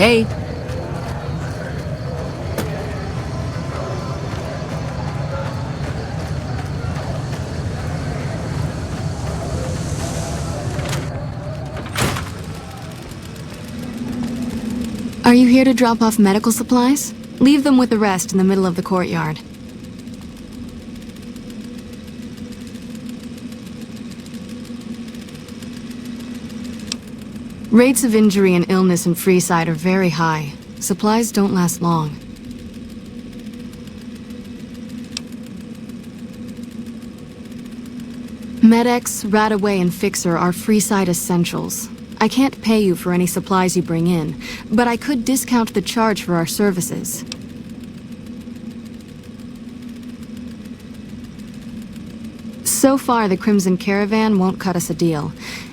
Hey, Are you here to drop off medical supplies? Leave them with the rest in the middle of the courtyard. Rates of injury and illness in Freeside are very high. Supplies don't last long. Med-X, Radaway, and Fixer are Freeside essentials. I can't pay you for any supplies you bring in, but I could discount the charge for our services. So far, the Crimson Caravan won't cut us a deal.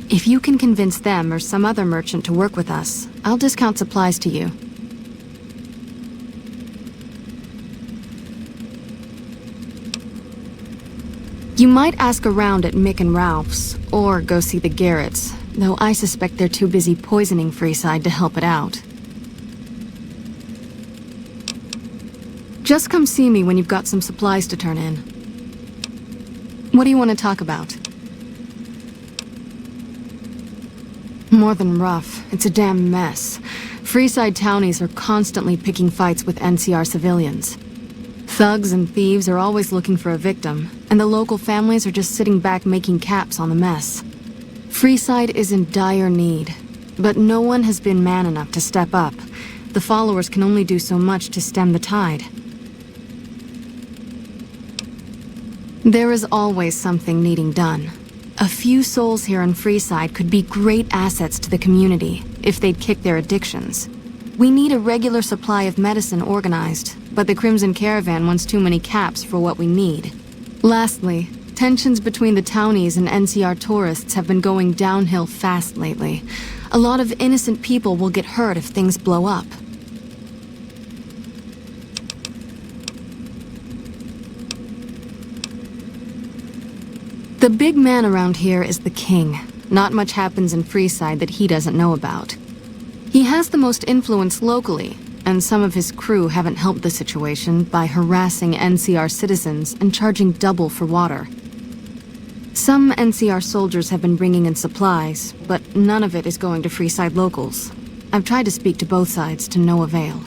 If you can convince them or some other merchant to work with us, I'll discount supplies to you. You might ask around at Mick and Ralph's, or go see the Garretts, though I suspect they're too busy poisoning Freeside to help it out. Just come see me when you've got some supplies to turn in. What do you want to talk about? More than rough, it's a damn mess. Freeside townies are constantly picking fights with NCR civilians. Thugs and thieves are always looking for a victim, and the local families are just sitting back making caps on the mess. Freeside is in dire need, but no one has been man enough to step up. The followers can only do so much to stem the tide. There is always something needing done. A few souls here in Freeside could be great assets to the community if they'd kick their addictions. We need a regular supply of medicine organized, but the Crimson Caravan wants too many caps for what we need. Lastly, tensions between the townies and NCR tourists have been going downhill fast lately. A lot of innocent people will get hurt if things blow up. The big man around here is the king. Not much happens in Freeside that he doesn't know about. He has the most influence locally, and some of his crew haven't helped the situation by harassing NCR citizens and charging double for water. Some NCR soldiers have been bringing in supplies, but none of it is going to Freeside locals. I've tried to speak to both sides to no avail.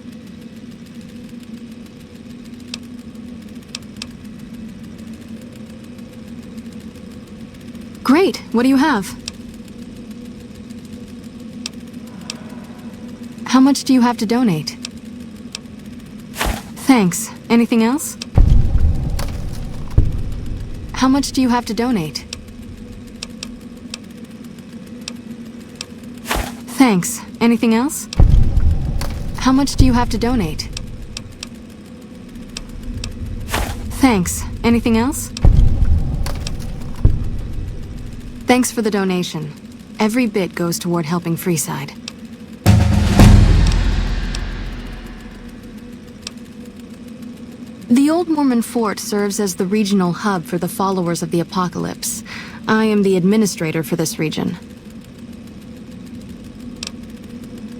Great, what do you have? How much do you have to donate? Thanks. Anything else? How much do you have to donate? Thanks. Anything else? How much do you have to donate? Thanks. Anything else? Thanks for the donation. Every bit goes toward helping Freeside. The Old Mormon Fort serves as the regional hub for the followers of the Apocalypse. I am the administrator for this region.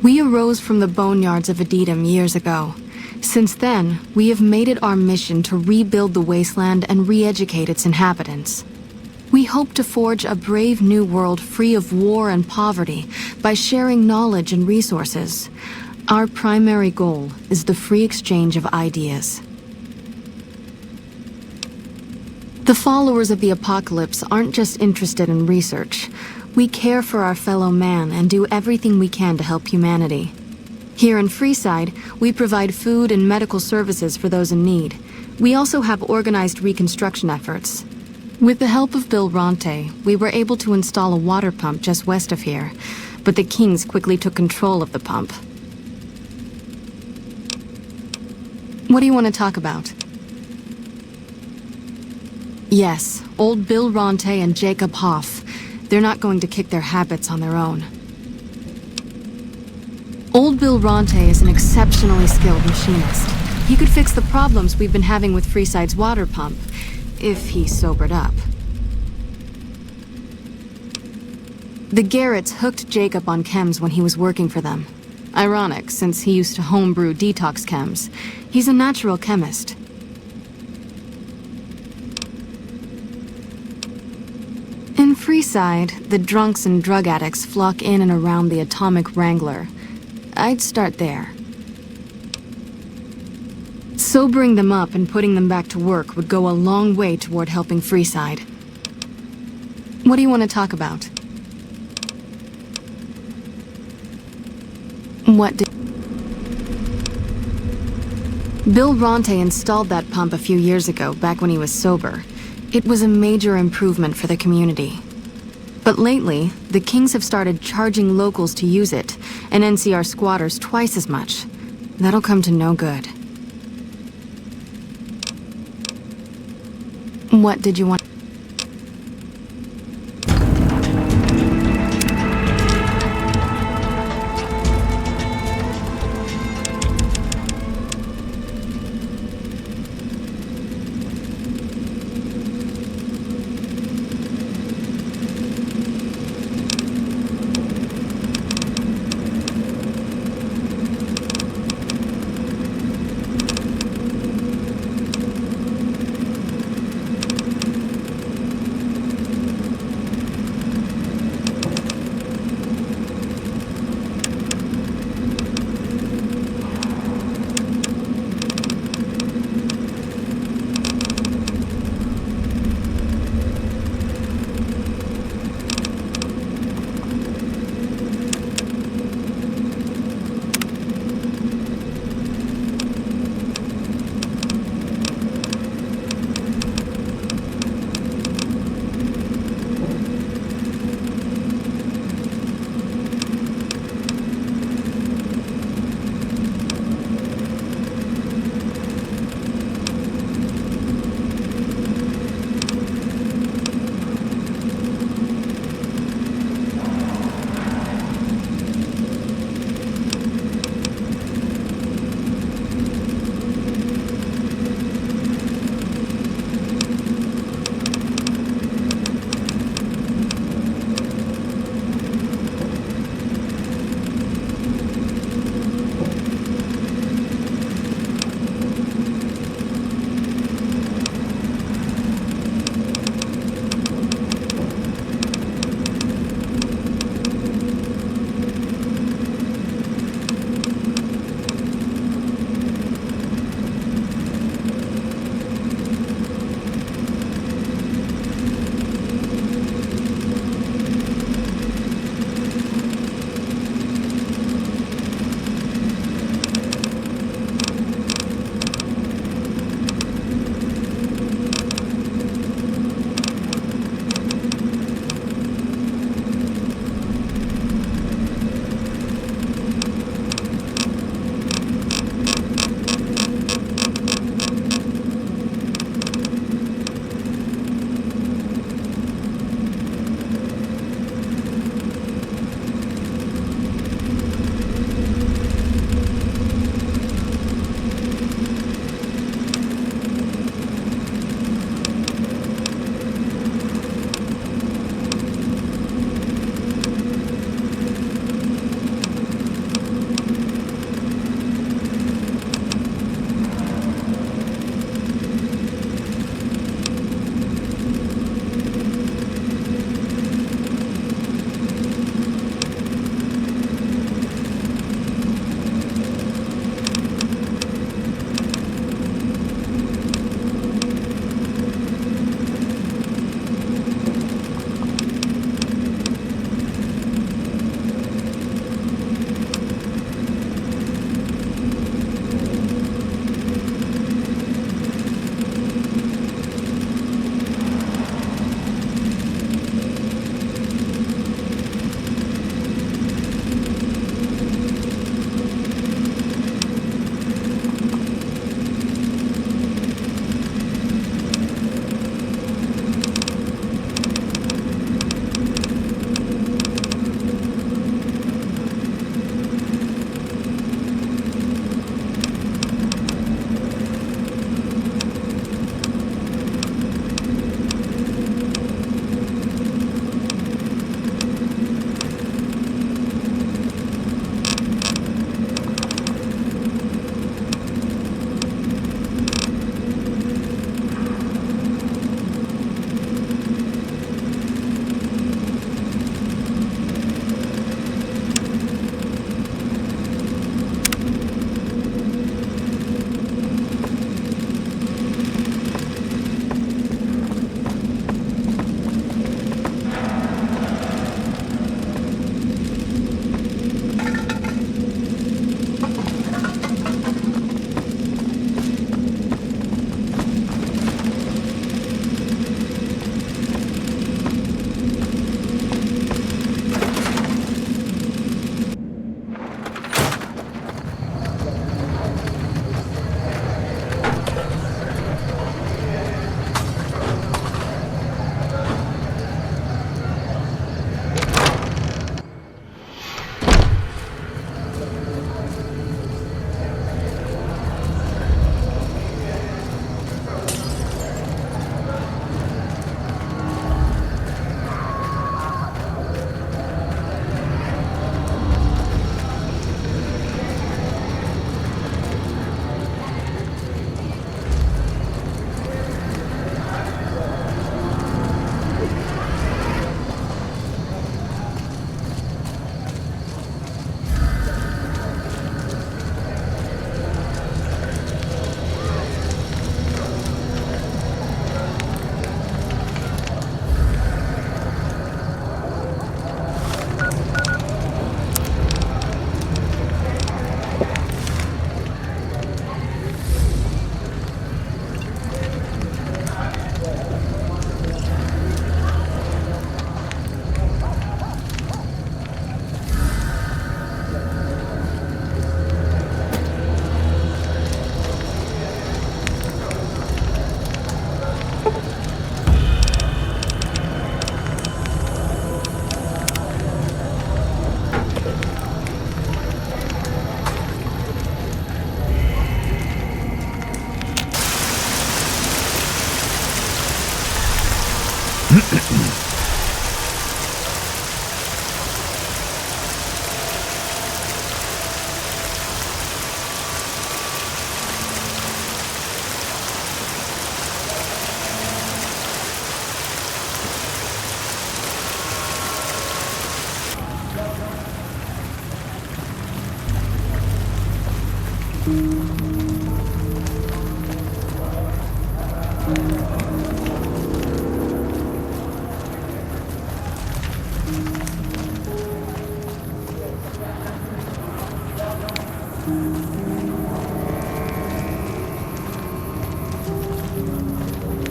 We arose from the boneyards of Edidam years ago. Since then, we have made it our mission to rebuild the wasteland and re-educate its inhabitants. We hope to forge a brave new world free of war and poverty by sharing knowledge and resources. Our primary goal is the free exchange of ideas. The followers of the Apocalypse aren't just interested in research. We care for our fellow man and do everything we can to help humanity. Here in Freeside, we provide food and medical services for those in need. We also have organized reconstruction efforts. With the help of Bill Ronte, we were able to install a water pump just west of here, but the Kings quickly took control of the pump. What do you want to talk about? Yes, old Bill Ronte and Jacob Hoff. They're not going to kick their habits on their own. Old Bill Ronte is an exceptionally skilled machinist. He could fix the problems we've been having with Freeside's water pump, if he sobered up. The Garretts hooked Jacob on chems when he was working for them. Ironic, since he used to homebrew detox chems. He's a natural chemist. In Freeside, the drunks and drug addicts flock in and around the Atomic Wrangler. I'd start there. Sobering them up and putting them back to work would go a long way toward helping Freeside. What do you want to talk about? What did... Bill Ronte installed that pump a few years ago, back when he was sober. It was a major improvement for the community. But lately, the Kings have started charging locals to use it, and NCR squatters twice as much. That'll come to no good. What did you want?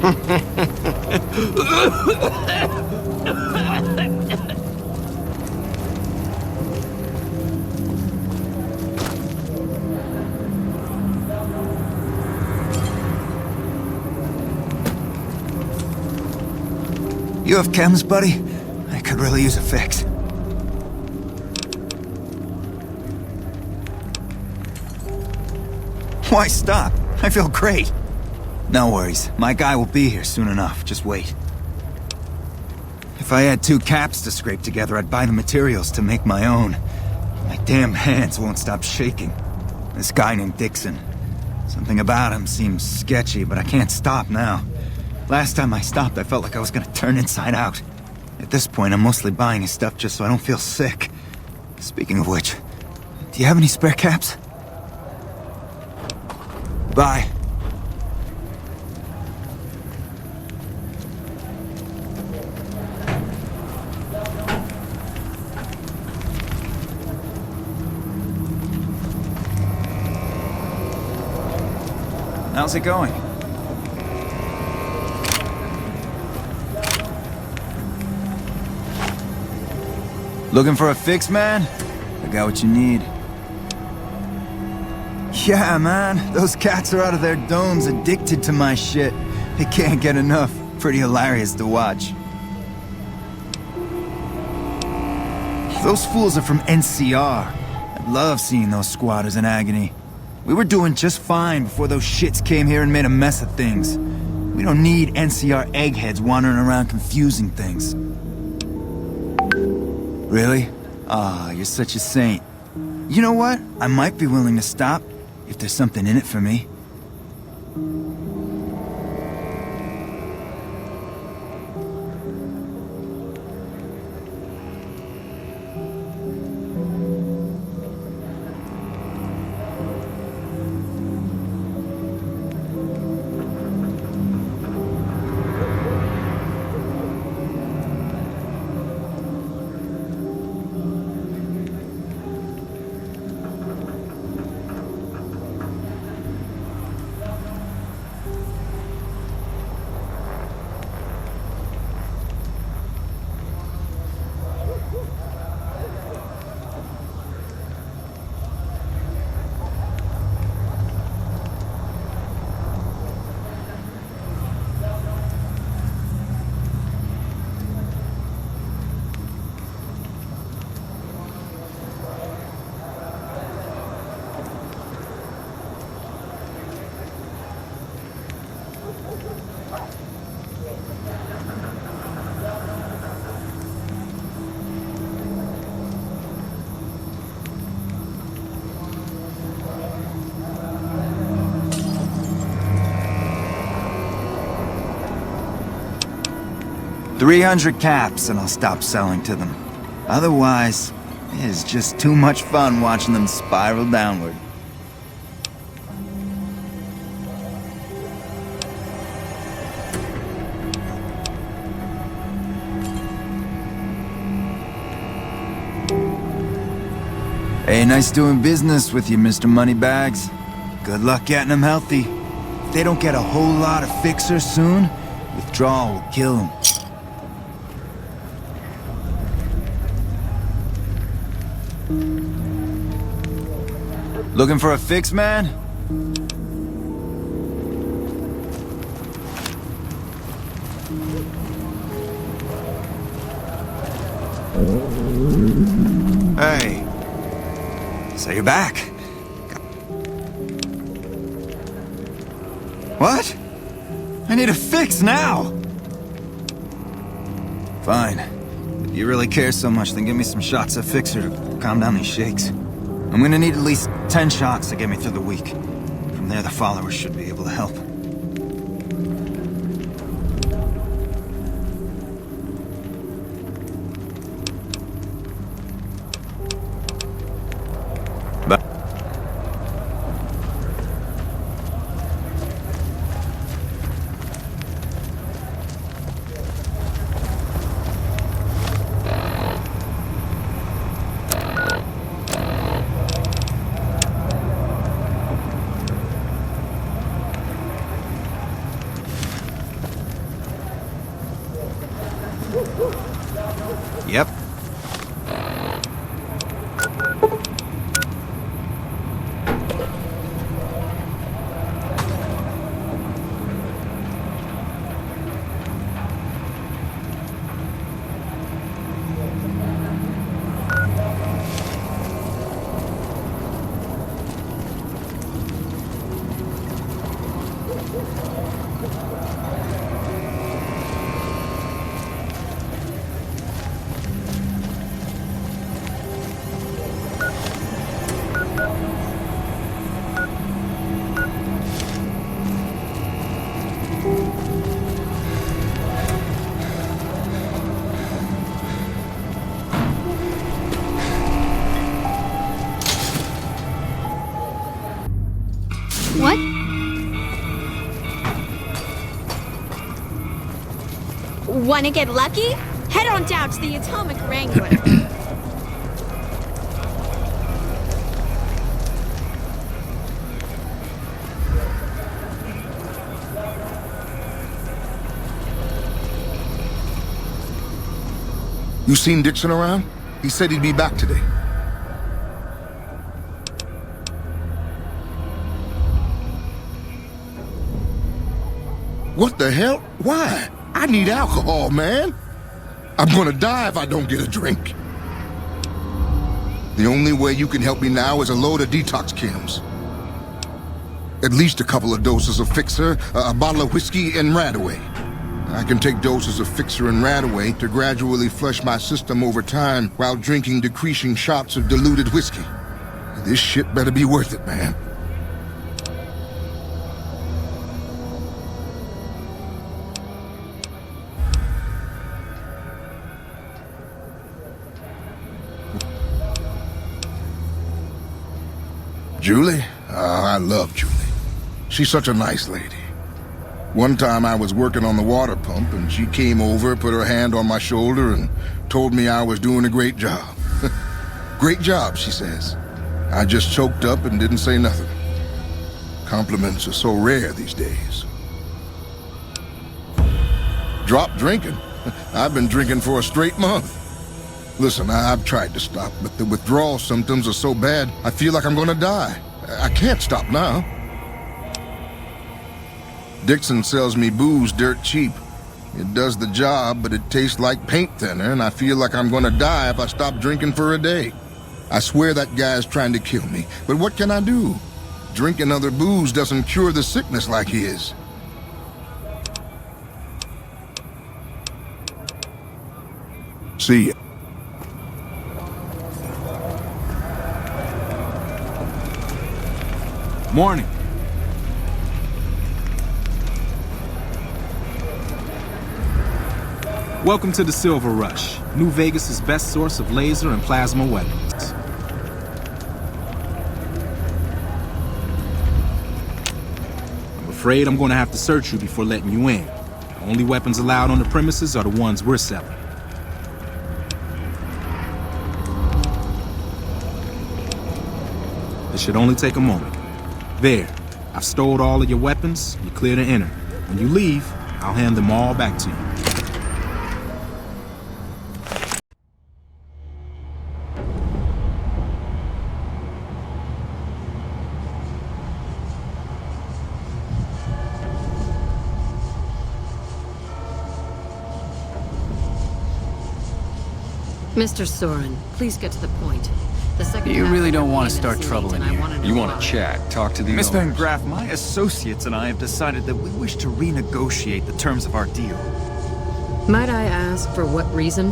You have chems, buddy? I could really use a fix. Why stop? I feel great. No worries. My guy will be here soon enough. Just wait. If I had 2 caps to scrape together, I'd buy the materials to make my own. My damn hands won't stop shaking. This guy named Dixon. Something about him seems sketchy, but I can't stop now. Last time I stopped, I felt like I was gonna turn inside out. At this point, I'm mostly buying his stuff just so I don't feel sick. Speaking of which, do you have any spare caps? Bye. How's it going? Looking for a fix, man? I got what you need. Yeah, man. Those cats are out of their domes addicted to my shit. They can't get enough. Pretty hilarious to watch. Those fools are from NCR. I love seeing those squatters in agony. We were doing just fine before those shits came here and made a mess of things. We don't need NCR eggheads wandering around confusing things. Really? Ah, you're such a saint. You know what? I might be willing to stop, if there's something in it for me. $300 caps and I'll stop selling to them. Otherwise, it's just too much fun watching them spiral downward. Hey, nice doing business with you, Mr. Moneybags. Good luck getting them healthy. If they don't get a whole lot of fixers soon, withdrawal will kill them. Looking for a fix, man? Hey. So you're back. What? I need a fix now! Fine. If you really care so much, then give me some shots of fixer to calm down these shakes. I'm gonna need at least 10 shots to get me through the week. From there, the followers should be able to help. Yep. What? Wanna get lucky? Head on down to the Atomic Wrangler. You seen Dixon around? He said he'd be back today. What the hell? Why? I need alcohol, man. I'm gonna die if I don't get a drink. The only way you can help me now is a load of detox chems. At least a couple of doses of Fixer, a bottle of whiskey, and Radaway. I can take doses of Fixer and Radaway to gradually flush my system over time while drinking decreasing shots of diluted whiskey. This shit better be worth it, man. Julie? Oh, I love Julie. She's such a nice lady. One time I was working on the water pump and she came over, put her hand on my shoulder and told me I was doing a great job. Great job, she says. I just choked up and didn't say nothing. Compliments are so rare these days. Drop drinking? I've been drinking for a straight month. Listen, I've tried to stop, but the withdrawal symptoms are so bad, I feel like I'm gonna die. I can't stop now. Dixon sells me booze dirt cheap. It does the job, but it tastes like paint thinner, and I feel like I'm gonna die if I stop drinking for a day. I swear that guy's trying to kill me, but what can I do? Drinking other booze doesn't cure the sickness like his. See ya. Morning. Welcome to the Silver Rush, New Vegas' best source of laser and plasma weapons. I'm afraid I'm going to have to search you before letting you in. The only weapons allowed on the premises are the ones we're selling. It should only take a moment. There, I've stowed all of your weapons. You're clear to enter. When you leave, I'll hand them all back to you. Mr. Soren, please get to the point. The second You half really of don't your want to payment start is trouble late, in and I here. wanna know You want why. to chat, talk to the Miss Van owners. Graff, my associates and I have decided that we wish to renegotiate the terms of our deal. Might I ask for what reason?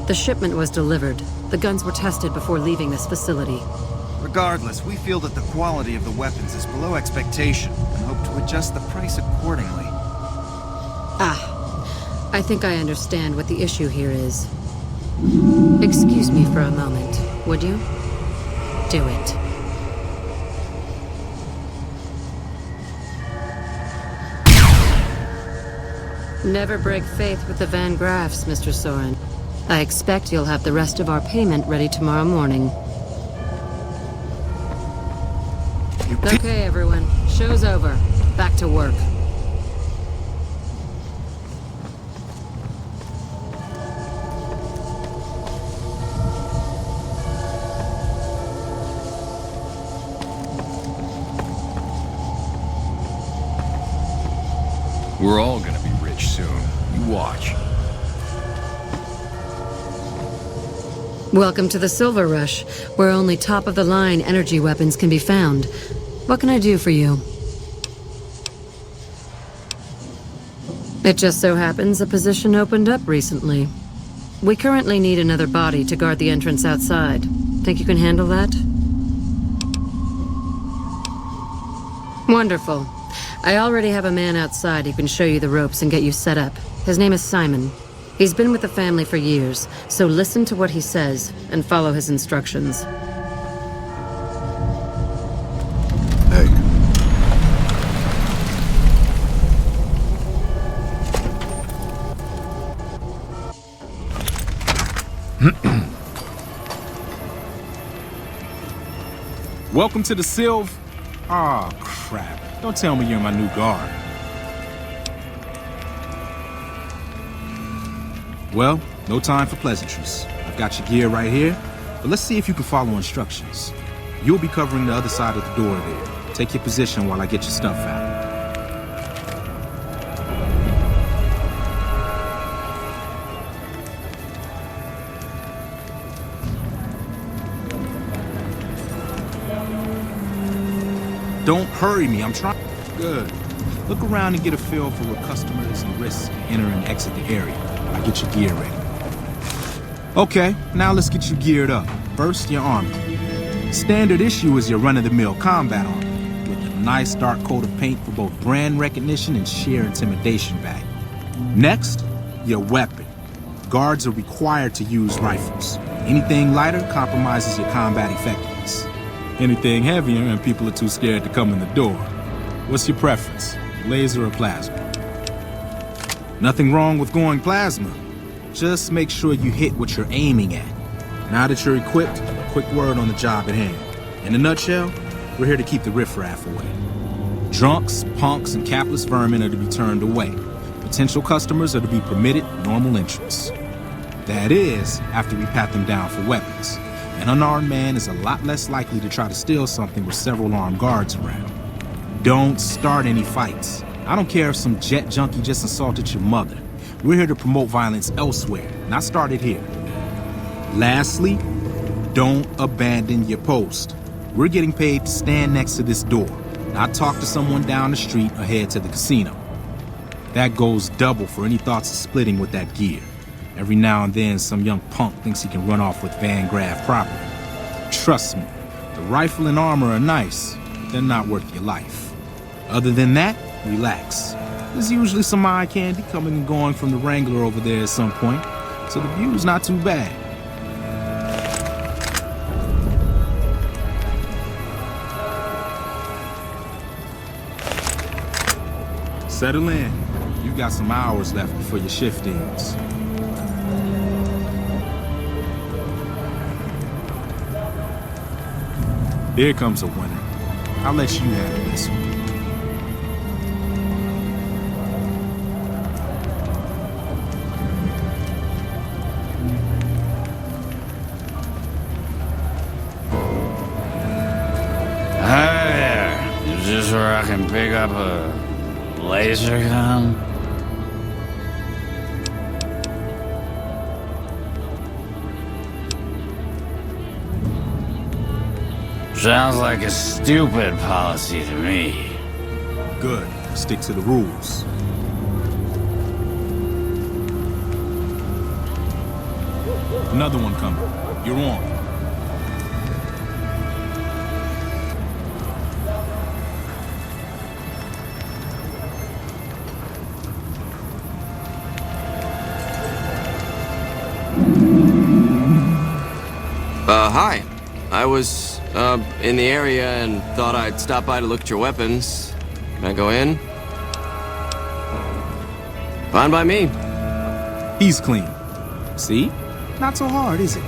The shipment was delivered. The guns were tested before leaving this facility. Regardless, we feel that the quality of the weapons is below expectation and hope to adjust the price accordingly. Ah, I think I understand what the issue here is. Excuse me for a moment, would you? Do it. Never break faith with the Van Graffs, Mr. Soren. I expect you'll have the rest of our payment ready tomorrow morning. Okay, everyone. Show's over. Back to work. We're all gonna be rich soon. You watch. Welcome to the Silver Rush, where only top-of-the-line energy weapons can be found. What can I do for you? It just so happens a position opened up recently. We currently need another body to guard the entrance outside. Think you can handle that? Wonderful. I already have a man outside who can show you the ropes and get you set up. His name is Simon. He's been with the family for years, so listen to what he says and follow his instructions. Hey. Welcome to the Sylv... Aw, crap. Don't tell me you're my new guard. Well, no time for pleasantries. I've got your gear right here, but let's see if you can follow instructions. You'll be covering the other side of the door there. Take your position while I get your stuff out. Don't hurry me, I'm trying. Good. Look around and get a feel for what customers and risks enter and exit the area. I get your gear ready. Okay, now let's get you geared up. First, your armor. Standard issue is your run-of-the-mill combat armor, with a nice dark coat of paint for both brand recognition and sheer intimidation value. Next, your weapon. Guards are required to use rifles. Anything lighter compromises your combat effectiveness. Anything heavier and people are too scared to come in the door. What's your preference, laser or plasma? Nothing wrong with going plasma. Just make sure you hit what you're aiming at. Now that you're equipped, a quick word on the job at hand. In a nutshell, we're here to keep the riffraff away. Drunks, punks, and capless vermin are to be turned away. Potential customers are to be permitted normal entrance. That is, after we pat them down for weapons. An unarmed man is a lot less likely to try to steal something with several armed guards around. Don't start any fights. I don't care if some jet junkie just assaulted your mother. We're here to promote violence elsewhere, not start it here. Lastly, don't abandon your post. We're getting paid to stand next to this door, not talk to someone down the street or head to the casino. That goes double for any thoughts of splitting with that gear. Every now and then, some young punk thinks he can run off with Van Graff property. Trust me, the rifle and armor are nice, but they're not worth your life. Other than that, relax. There's usually some eye candy coming and going from the Wrangler over there at some point, so the view's not too bad. Settle in. You've got some hours left before your shift ends. Here comes a winner. I'll let you handle this one. Hi there. Is this where I can pick up a laser gun? Sounds like a stupid policy to me. Good. Stick to the rules. Another one coming. You're on. Hi. I was, in the area and thought I'd stop by to look at your weapons. Can I go in? Fine by me. He's clean. See? Not so hard, is it?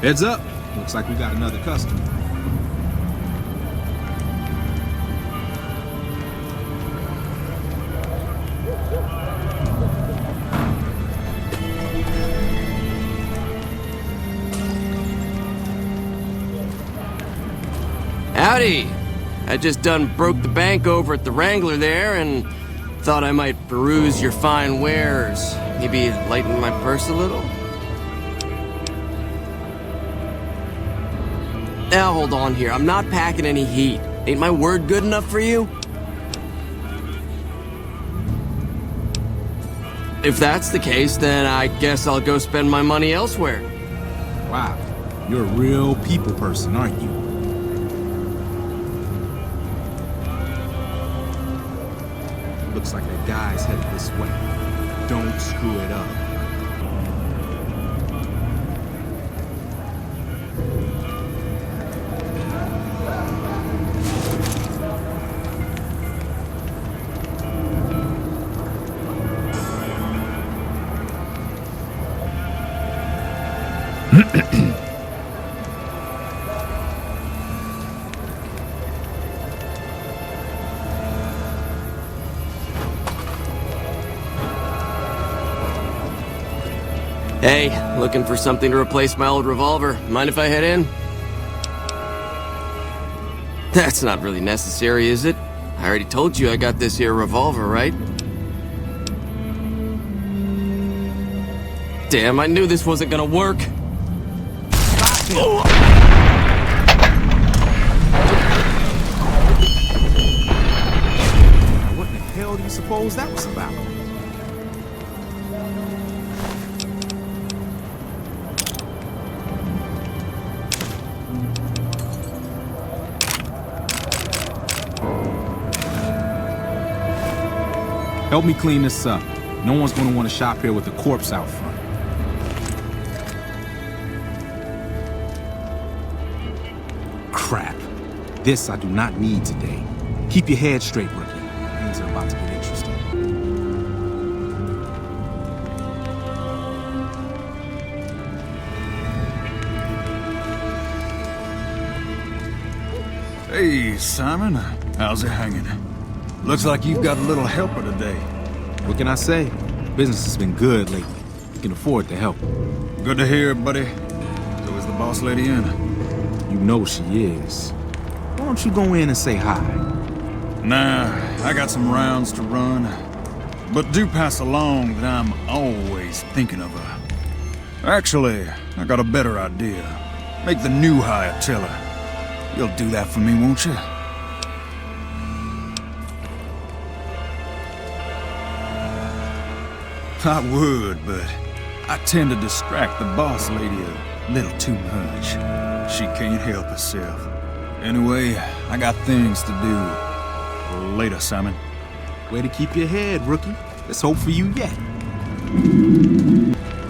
Heads up. Looks like we got another customer. Howdy. I just done broke the bank over at the Wrangler there and thought I might peruse your fine wares. Maybe lighten my purse a little? Now hold on here, I'm not packing any heat. Ain't my word good enough for you? If that's the case, then I guess I'll go spend my money elsewhere. Wow, you're a real people person, aren't you? Looks like a guy's headed this way. Don't screw it up. Hey, looking for something to replace my old revolver. Mind if I head in? That's not really necessary, is it? I already told you I got this here revolver, right? Damn, I knew this wasn't gonna work. What the hell do you suppose that was about? Help me clean this up. No one's gonna want to shop here with a corpse out front. Crap. This I do not need today. Keep your head straight, rookie. Things are about to get interesting. Hey, Simon. How's it hanging? Looks like you've got a little helper today. What can I say? Business has been good lately. You can afford the help. Good to hear, buddy. So is the boss lady in? You know she is. Why don't you go in and say hi? Nah, I got some rounds to run. But do pass along that I'm always thinking of her. Actually, I got a better idea. Make the new hire tell her. You'll do that for me, won't you? I would, but I tend to distract the boss lady a little too much. She can't help herself. Anyway, I got things to do. Later, Simon. Way to keep your head, rookie. There's hope for you yet.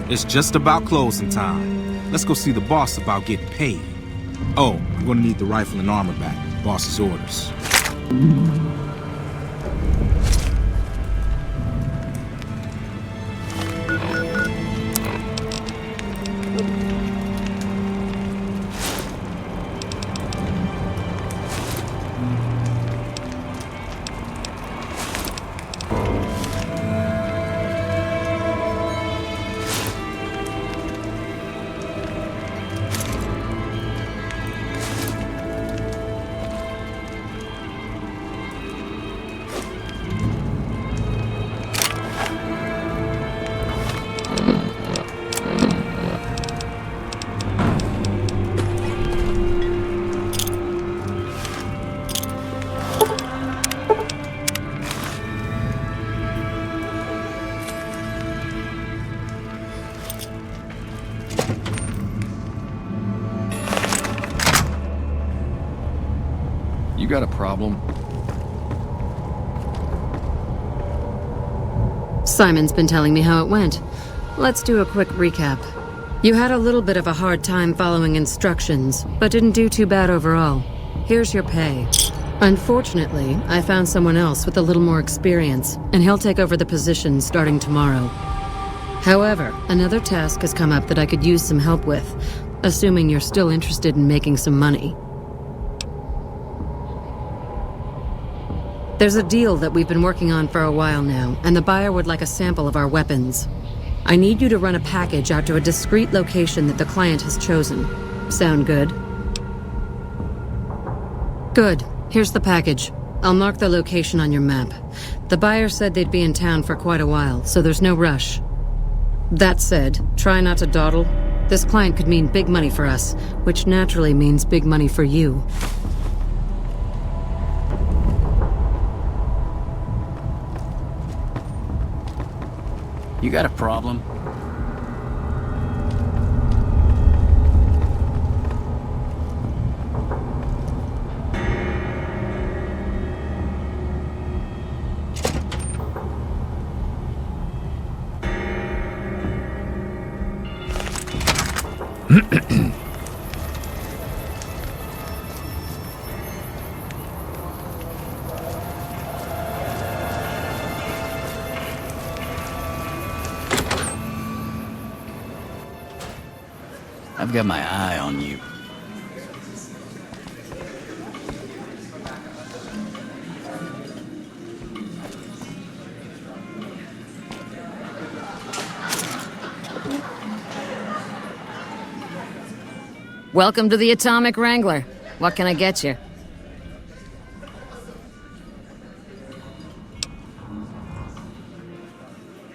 It's just about closing time. Let's go see the boss about getting paid. Oh, I'm gonna need the rifle and armor back. Boss's orders. You got a problem? Simon's been telling me how it went. Let's do a quick recap. You had a little bit of a hard time following instructions, but didn't do too bad overall. Here's your pay. Unfortunately, I found someone else with a little more experience, and he'll take over the position starting tomorrow. However, another task has come up that I could use some help with, assuming you're still interested in making some money. There's a deal that we've been working on for a while now, and the buyer would like a sample of our weapons. I need you to run a package out to a discreet location that the client has chosen. Sound good? Good. Here's the package. I'll mark the location on your map. The buyer said they'd be in town for quite a while, so there's no rush. That said, try not to dawdle. This client could mean big money for us, which naturally means big money for you. You got a problem? I've got my eye on you. Welcome to the Atomic Wrangler. What can I get you?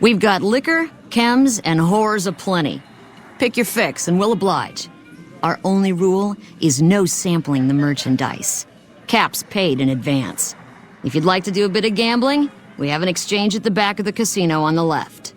We've got liquor, chems, and whores aplenty. Pick your fix and we'll oblige. Our only rule is no sampling the merchandise. Caps paid in advance. If you'd like to do a bit of gambling, we have an exchange at the back of the casino on the left.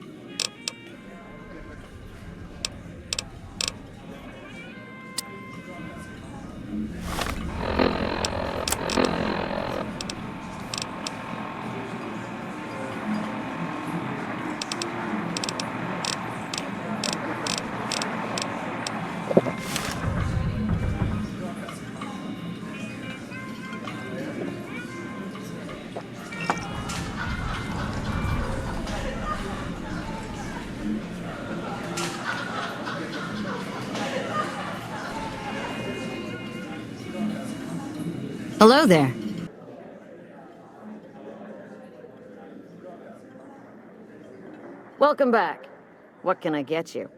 Hello there. Welcome back. What can I get you?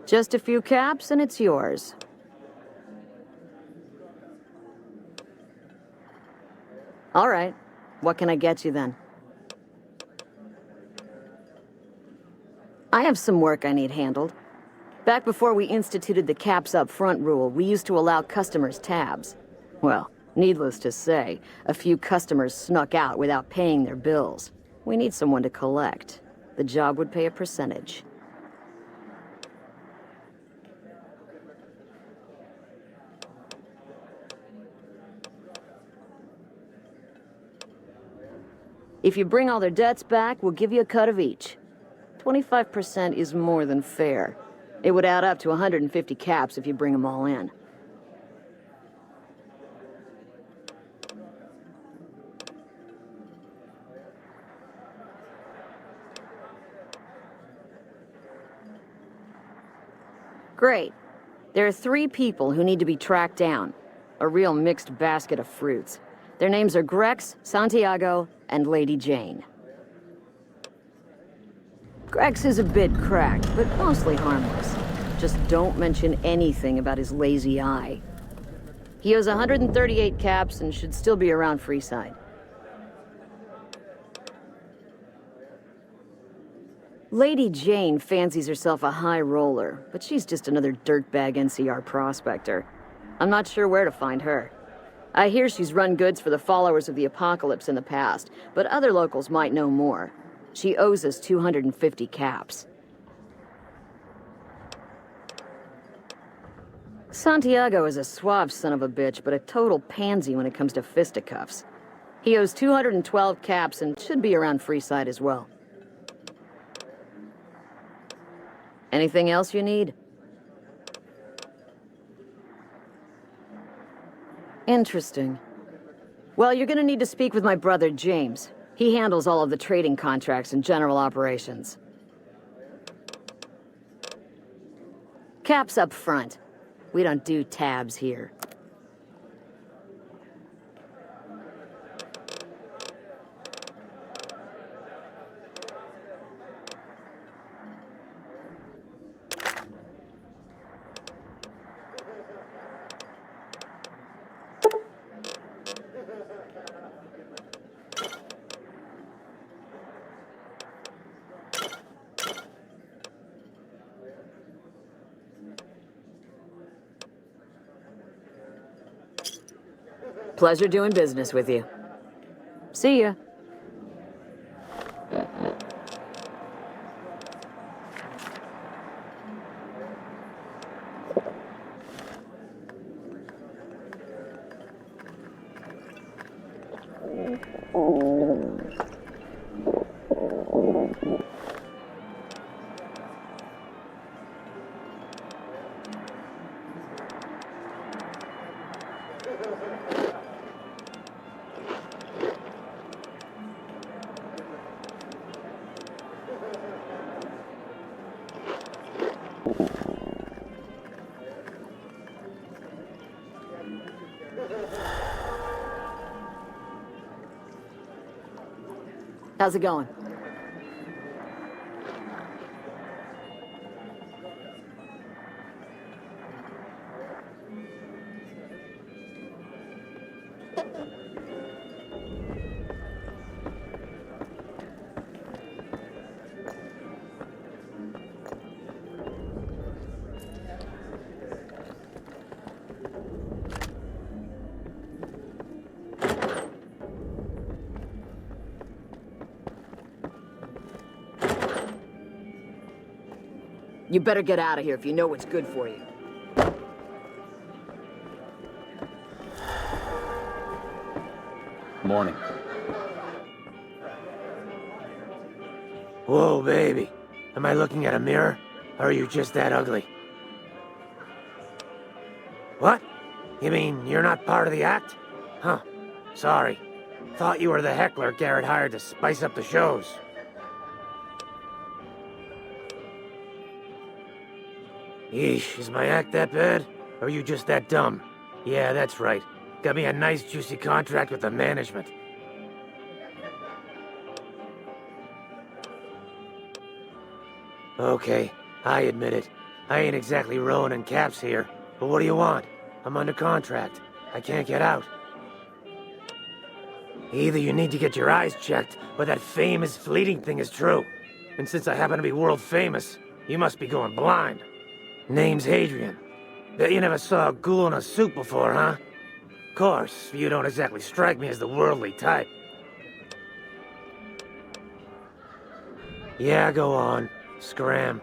Just a few caps and it's yours. All right. What can I get you then? I have some work I need handled. Back before we instituted the caps up front rule, we used to allow customers tabs. Well, needless to say, a few customers snuck out without paying their bills. We need someone to collect. The job would pay a percentage. If you bring all their debts back, we'll give you a cut of each. 25% is more than fair. It would add up to 150 caps if you bring them all in. Great. There are 3 people who need to be tracked down. A real mixed basket of fruits. Their names are Grex, Santiago, and Lady Jane. Grex is a bit cracked, but mostly harmless. Just don't mention anything about his lazy eye. He owes 138 caps and should still be around Freeside. Lady Jane fancies herself a high roller, but she's just another dirtbag NCR prospector. I'm not sure where to find her. I hear she's run goods for the followers of the apocalypse in the past, but other locals might know more. She owes us 250 caps. Santiago is a suave son of a bitch, but a total pansy when it comes to fisticuffs. He owes 212 caps and should be around Freeside as well. Anything else you need? Interesting. Well, you're gonna need to speak with my brother, James. He handles all of the trading contracts and general operations. Caps up front. We don't do tabs here. Pleasure doing business with you. See ya. How's it going? You better get out of here if you know what's good for you. Morning. Whoa, baby. Am I looking at a mirror? Or are you just that ugly? What? You mean you're not part of the act? Huh. Sorry. Thought you were the heckler Garrett hired to spice up the shows. Yeesh, is my act that bad? Or are you just that dumb? Yeah, that's right. Got me a nice juicy contract with the management. Okay, I admit it. I ain't exactly rowing in caps here. But what do you want? I'm under contract. I can't get out. Either you need to get your eyes checked, or that fame is fleeting thing is true. And since I happen to be world famous, you must be going blind. Name's Hadrian. Bet you never saw a ghoul in a suit before, huh? Course, you don't exactly strike me as the worldly type. Yeah, go on. Scram.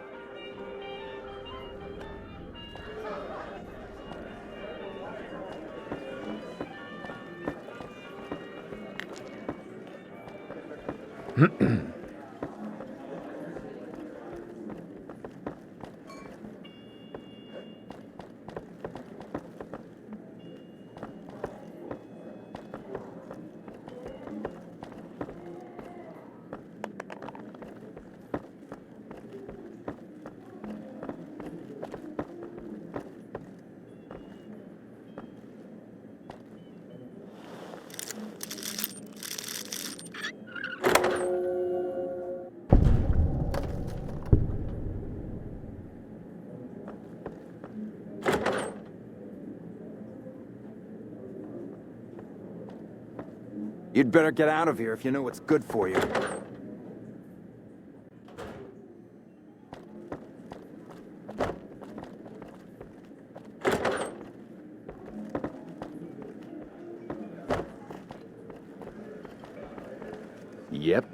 You'd better get out of here if you know what's good for you. Yep.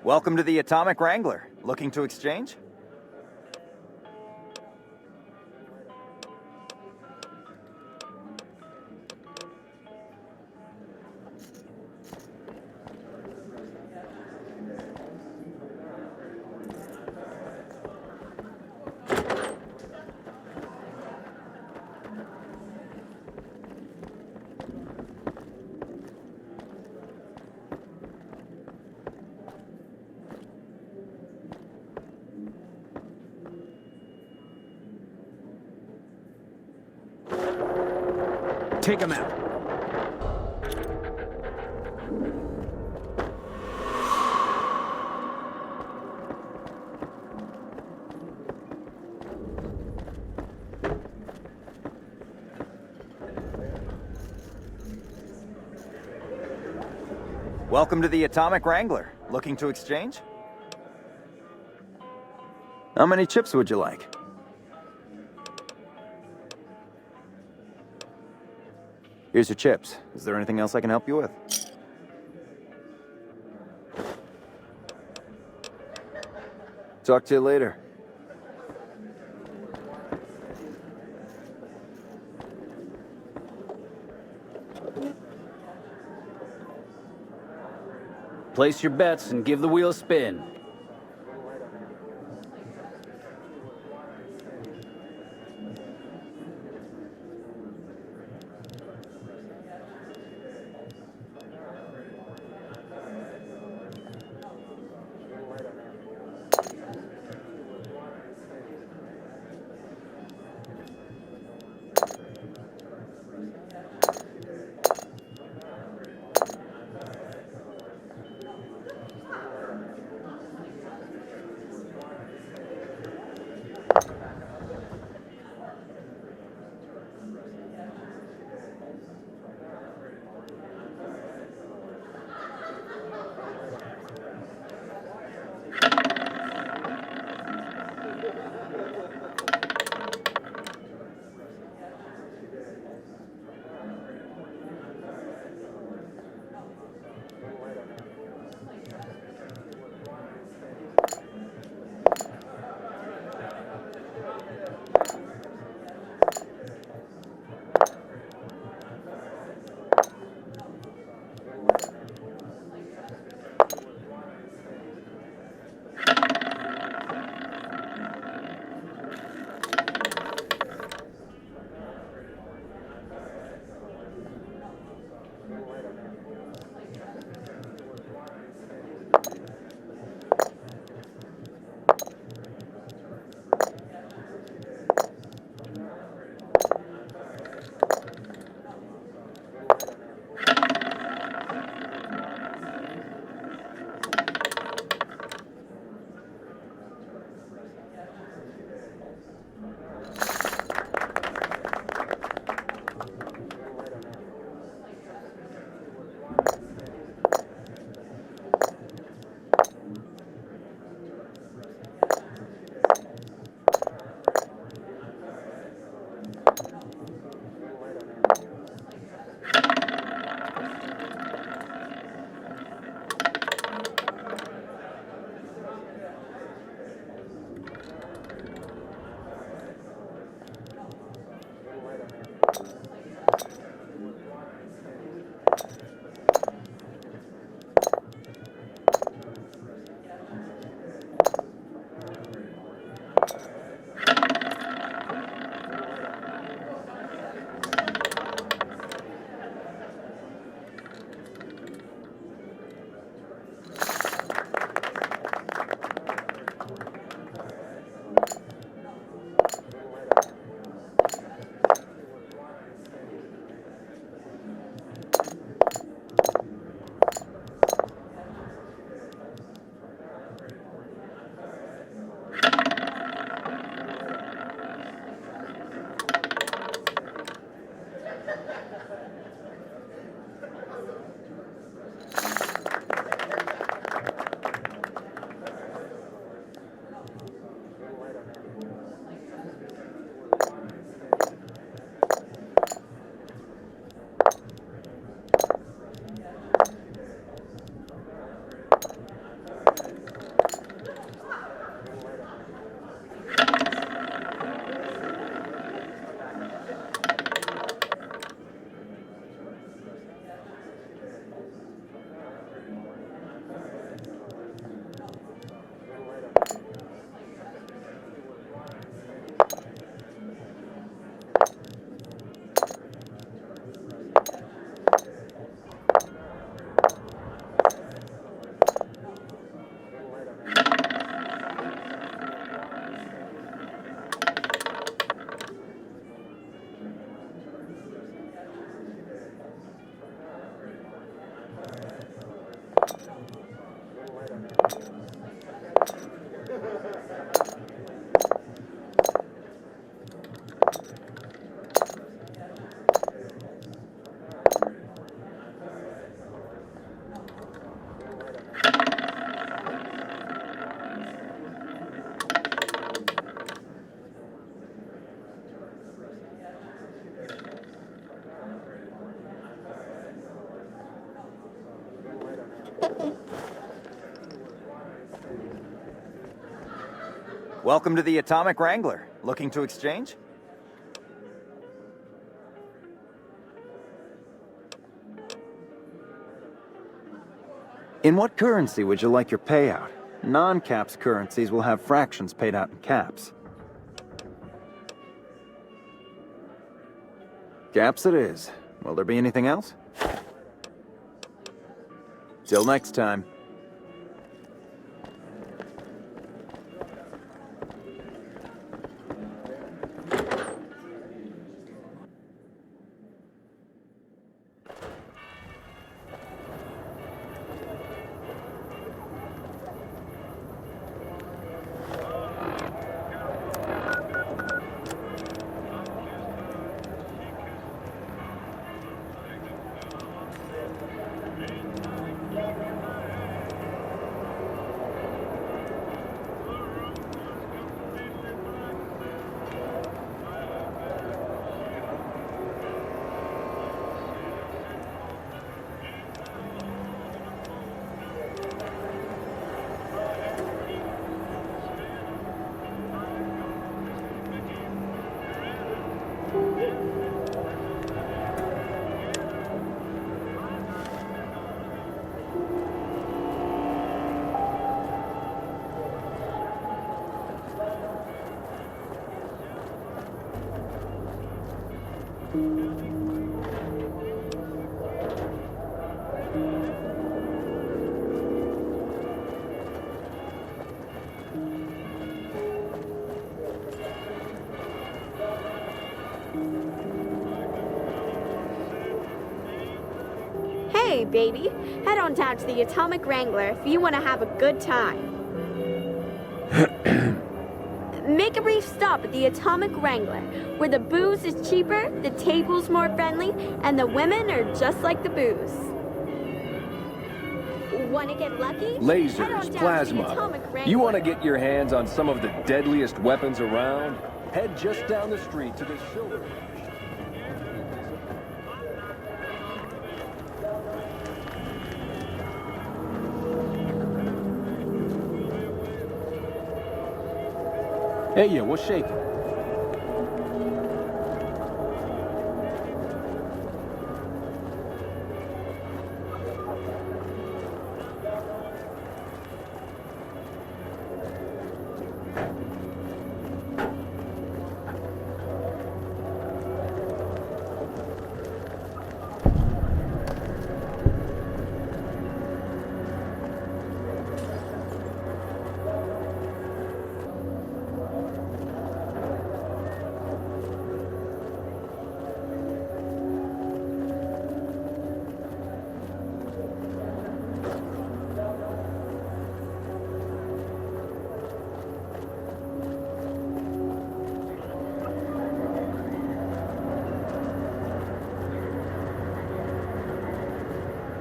Welcome to the Atomic Wrangler. Looking to exchange? Take him out. Welcome to the Atomic Wrangler. Looking to exchange? How many chips would you like? Here's your chips. Is there anything else I can help you with? Talk to you later. Place your bets and give the wheel a spin. Welcome to the Atomic Wrangler. Looking to exchange? In what currency would you like your payout? Non-caps currencies will have fractions paid out in caps. Caps it is. Will there be anything else? Till next time. Hey, baby. Head on down to the Atomic Wrangler if you want to have a good time. Make a brief stop at the Atomic Wrangler, where the booze is cheaper, the table's more friendly, and the women are just like the booze. Want to get lucky? Head on Lasers, down to the plasma. Atomic Wrangler. You want to get your hands on some of the deadliest weapons around? Head just down the street to the silver. Hey, yeah, what's shaking?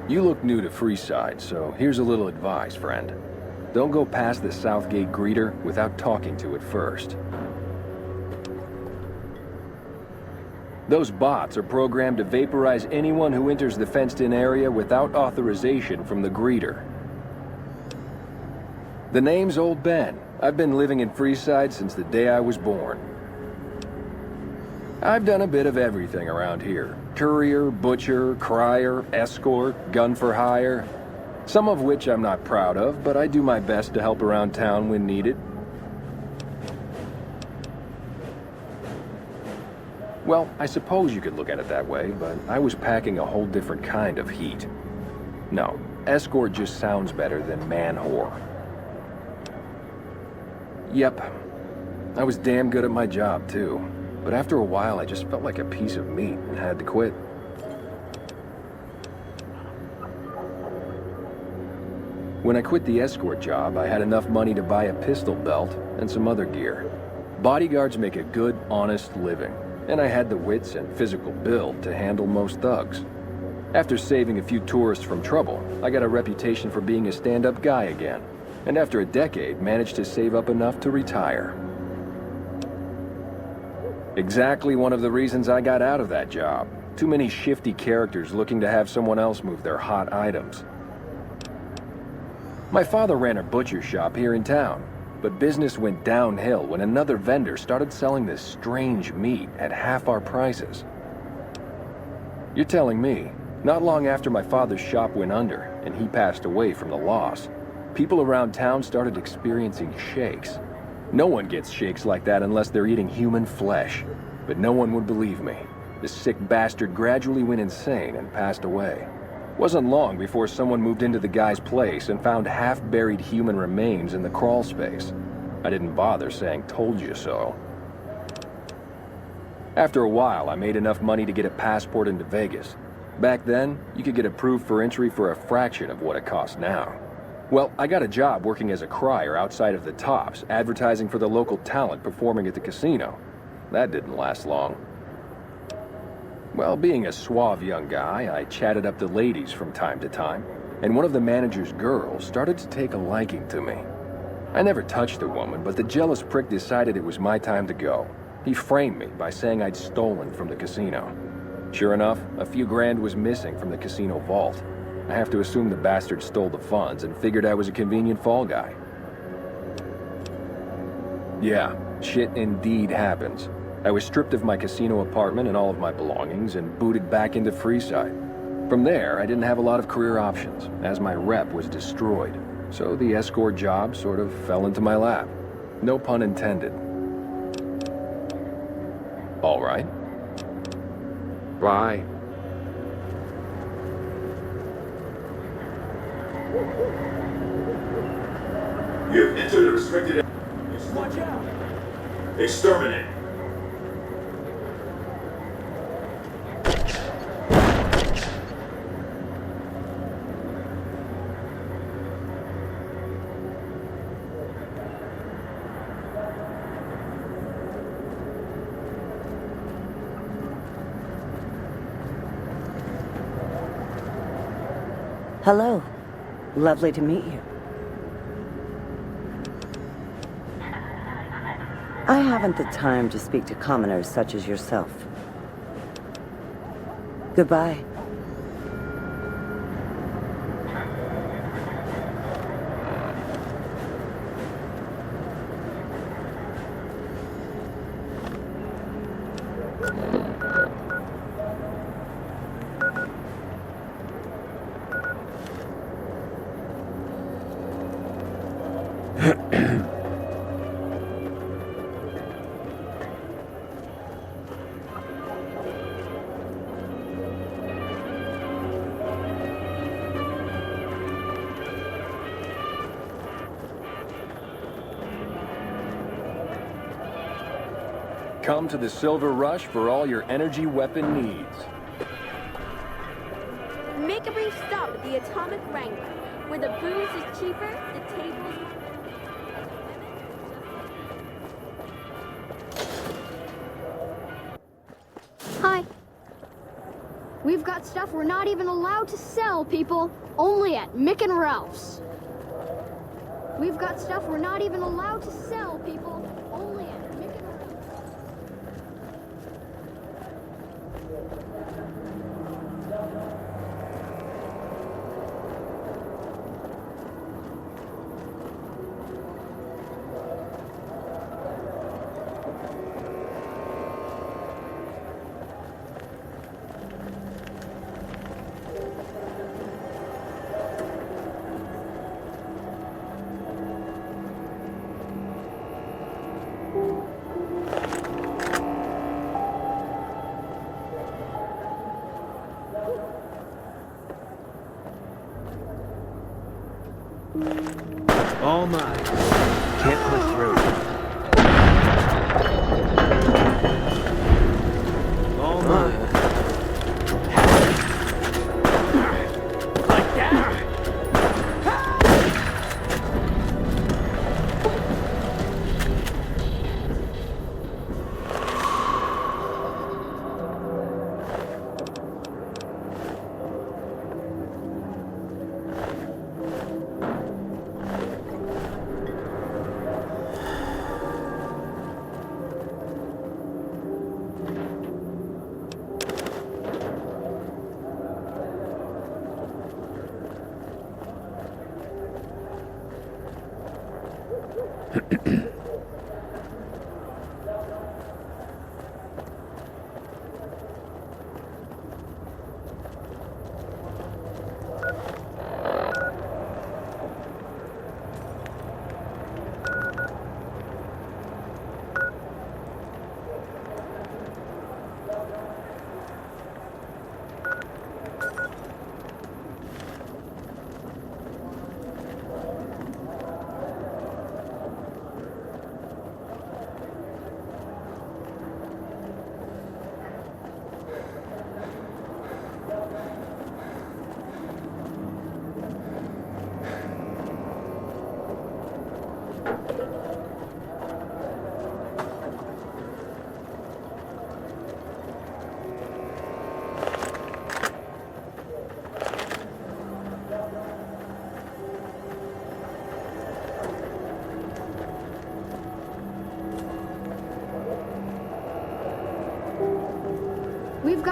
You look new to Freeside, so here's a little advice, friend. Don't go past the Southgate greeter without talking to it first. Those bots are programmed to vaporize anyone who enters the fenced-in area without authorization from the greeter. The name's Old Ben. I've been living in Freeside since the day I was born. I've done a bit of everything around here. Courier, butcher, crier, escort, gun for hire. Some of which I'm not proud of, but I do my best to help around town when needed. Well, I suppose you could look at it that way, but I was packing a whole different kind of heat. No, escort just sounds better than man-whore. Yep, I was damn good at my job, too. But after a while, I just felt like a piece of meat and had to quit. When I quit the escort job, I had enough money to buy a pistol belt and some other gear. Bodyguards make a good, honest living, and I had the wits and physical build to handle most thugs. After saving a few tourists from trouble, I got a reputation for being a stand-up guy again, and after a decade, managed to save up enough to retire. Exactly one of the reasons I got out of that job. Too many shifty characters looking to have someone else move their hot items. My father ran a butcher shop here in town. But business went downhill when another vendor started selling this strange meat at half our prices. You're telling me, not long after my father's shop went under and he passed away from the loss, people around town started experiencing shakes. No one gets shakes like that unless they're eating human flesh. But no one would believe me. This sick bastard gradually went insane and passed away. Wasn't long before someone moved into the guy's place and found half-buried human remains in the crawl space. I didn't bother saying "told you so." After a while, I made enough money to get a passport into Vegas. Back then, you could get approved for entry for a fraction of what it costs now. Well, I got a job working as a crier outside of the Tops, advertising for the local talent performing at the casino. That didn't last long. Well, being a suave young guy, I chatted up the ladies from time to time, and one of the manager's girls started to take a liking to me. I never touched the woman, but the jealous prick decided it was my time to go. He framed me by saying I'd stolen from the casino. Sure enough, a few grand was missing from the casino vault. I have to assume the bastard stole the funds and figured I was a convenient fall guy. Yeah, shit indeed happens. I was stripped of my casino apartment and all of my belongings and booted back into Freeside. From there, I didn't have a lot of career options, as my rep was destroyed. So the escort job sort of fell into my lap. No pun intended. All right. Bye. You have entered a restricted area. Watch out! Exterminate. Hello. Lovely to meet you. I haven't the time to speak to commoners such as yourself. Goodbye. Come to the Silver Rush for all your energy weapon needs. Make a brief stop at the Atomic Wrangler, where the booze is cheaper, the tables... Hi. We've got stuff we're not even allowed to sell, people. Only at Mick and Ralph's. We've got stuff we're not even allowed to sell, people. Only at Mick and Ralph's. All mine. Can't push through. All mine. Like that?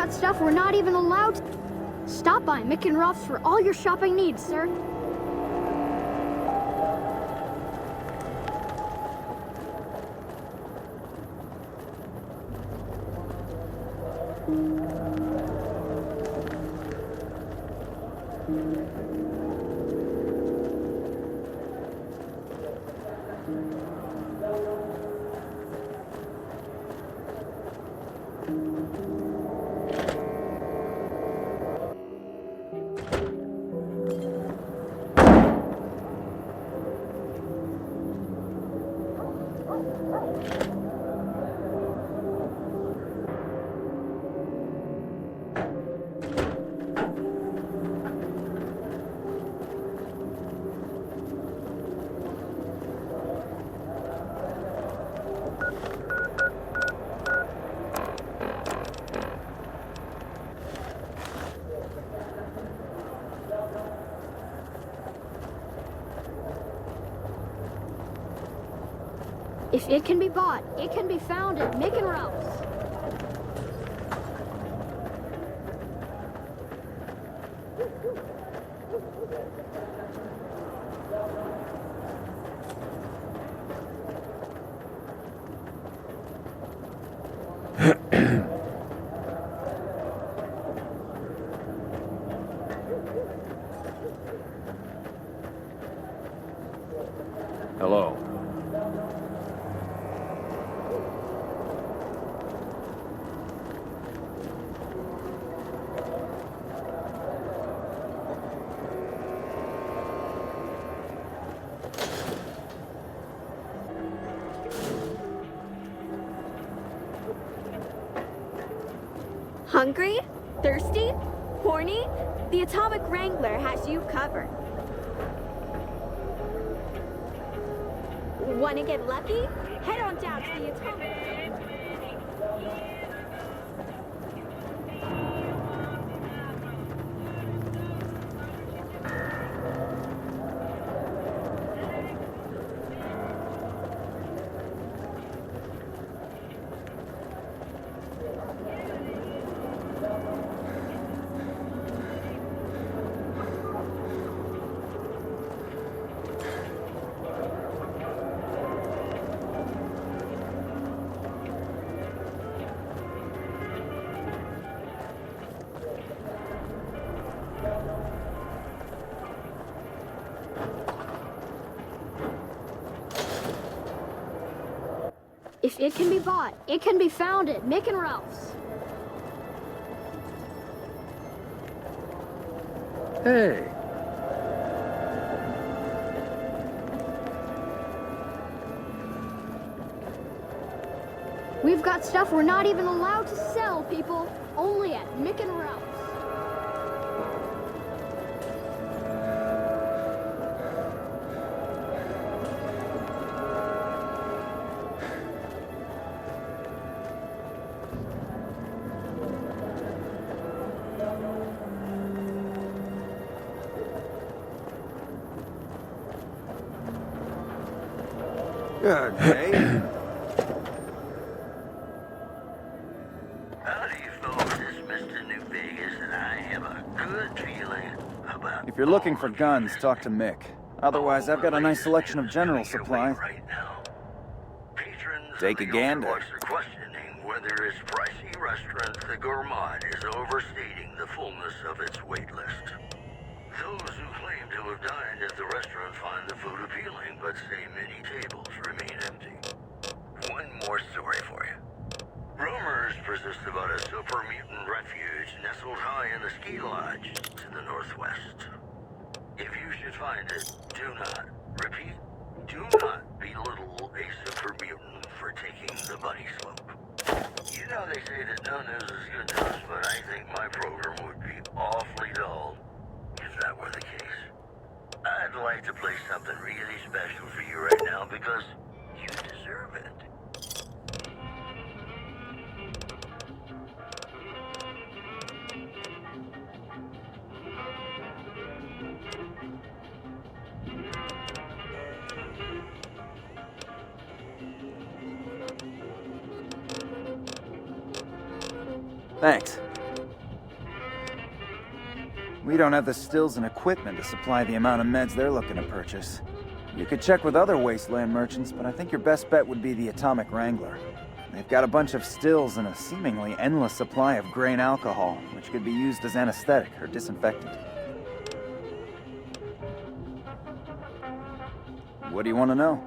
got stuff we're not even allowed to... Stop by Mick and Ralph's for all your shopping needs, sir. If it can be bought, it can be found at Mick and Ralph's. Hello. Hungry? Thirsty? Horny? The Atomic Wrangler has you covered. Want to get lucky? Head on down to the Atomic If it can be bought, it can be found at Mick and Ralph's. Hey. We've got stuff we're not even allowed to sell, people. Only at Mick and Ralph's. Good day. If you're looking for guns, talk to Mick. Otherwise, I've got a nice selection of general supplies. Take a gander. Are questioning whether its pricey restaurant, the Gourmand, is overstating the fullness of its wait list. Those who claim to have dined at the restaurant find the food appealing, but say many tables remain empty. One more story for you. Rumors persist about a super mutant refuge nestled high in the ski lodge to the northwest. If you should find it, do not, repeat, do not belittle a super mutant for taking the bunny slope. You know they say that no news is good news, but I think my program would be awfully dull if that were the case. I'd like to play something really special for you right now because you deserve it. Thanks. We don't have the stills and equipment to supply the amount of meds they're looking to purchase. You could check with other wasteland merchants, but I think your best bet would be the Atomic Wrangler. They've got a bunch of stills and a seemingly endless supply of grain alcohol, which could be used as anesthetic or disinfectant. What do you want to know?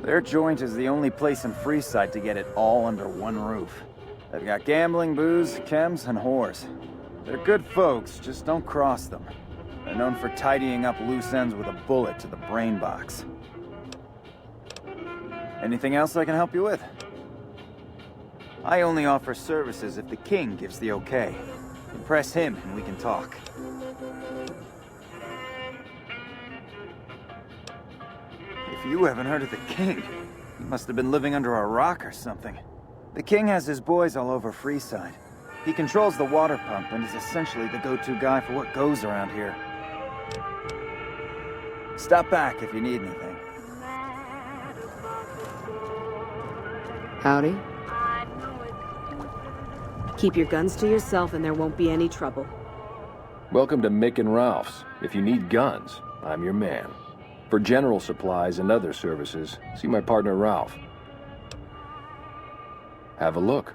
Their joint is the only place in Freeside to get it all under one roof. They've got gambling, booze, chems, and whores. They're good folks, just don't cross them. They're known for tidying up loose ends with a bullet to the brain box. Anything else I can help you with? I only offer services if the king gives the okay. Impress him and we can talk. If you haven't heard of the king, you must have been living under a rock or something. The king has his boys all over Freeside. He controls the water pump and is essentially the go-to guy for what goes around here. Stop back if you need anything. Howdy. Keep your guns to yourself and there won't be any trouble. Welcome to Mick and Ralph's. If you need guns, I'm your man. For general supplies and other services, see my partner Ralph. Have a look.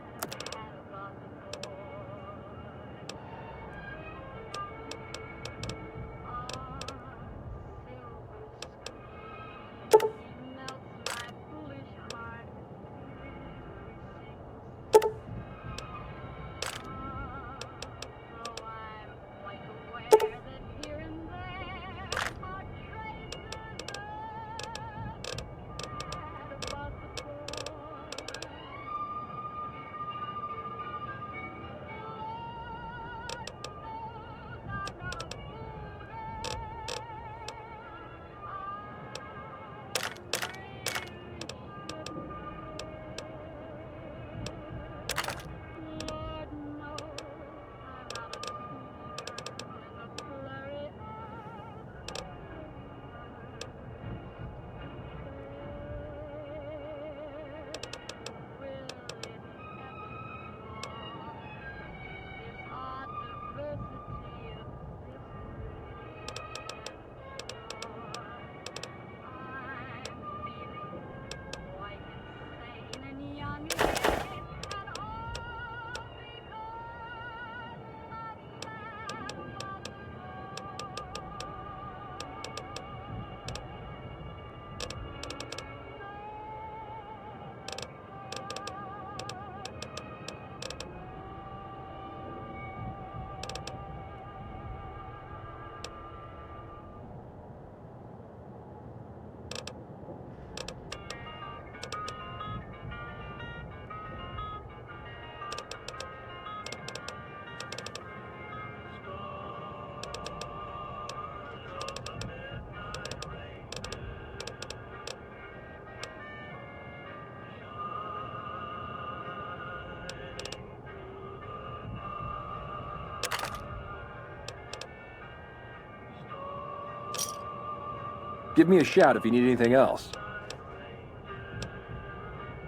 Give me a shout if you need anything else.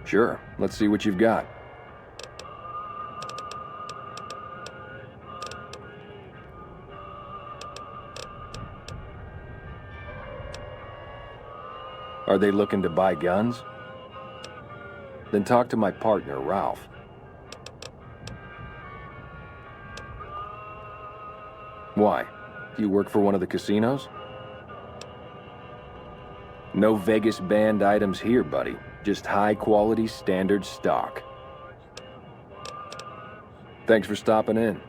Sure, let's see what you've got. Are they looking to buy guns? Then talk to my partner, Ralph. Why? Do you work for one of the casinos? No Vegas banned items here, buddy. Just high-quality, standard stock. Thanks for stopping in.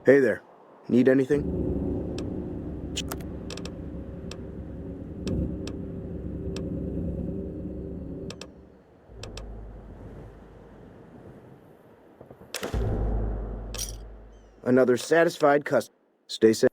Hey there. Need anything? Another satisfied customer. Stay safe.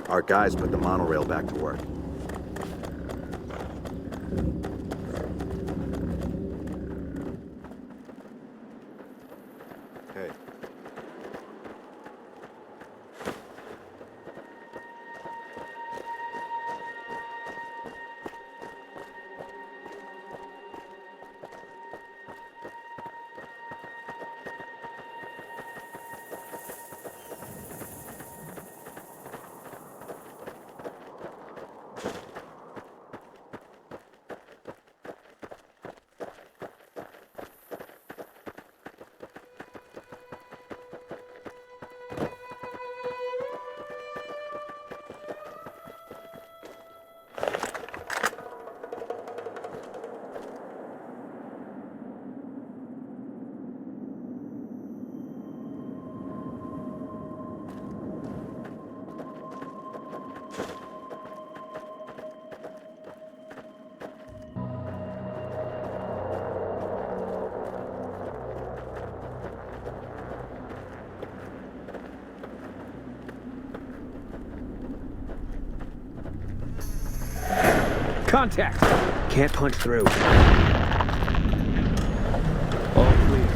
Our guys put the monorail back to work. Hey. Contact! Can't punch through. All clear.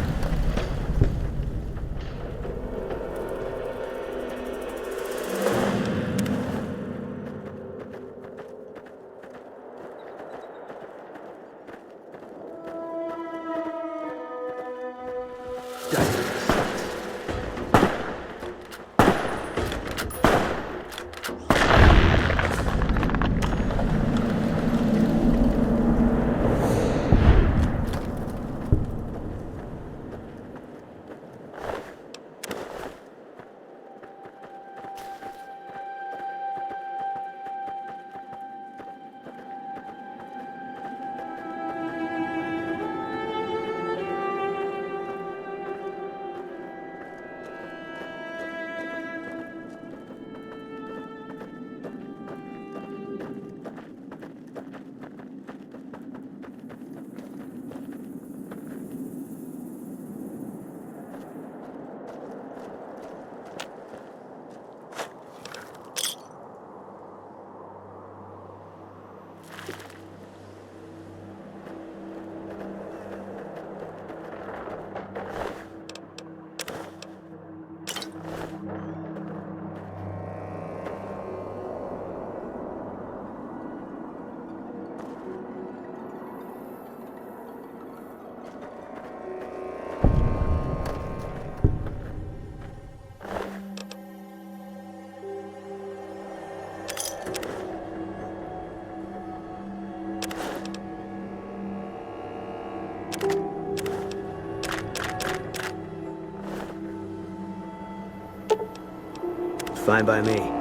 Fine by me.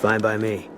Fine by me.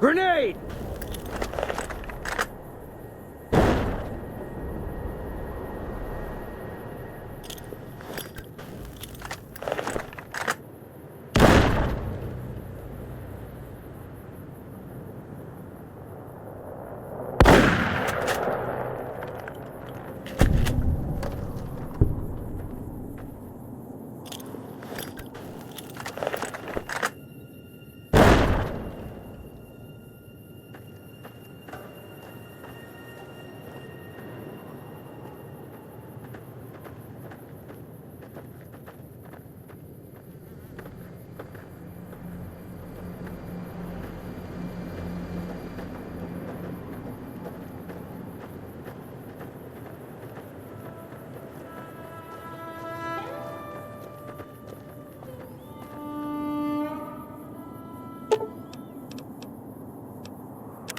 Grenade!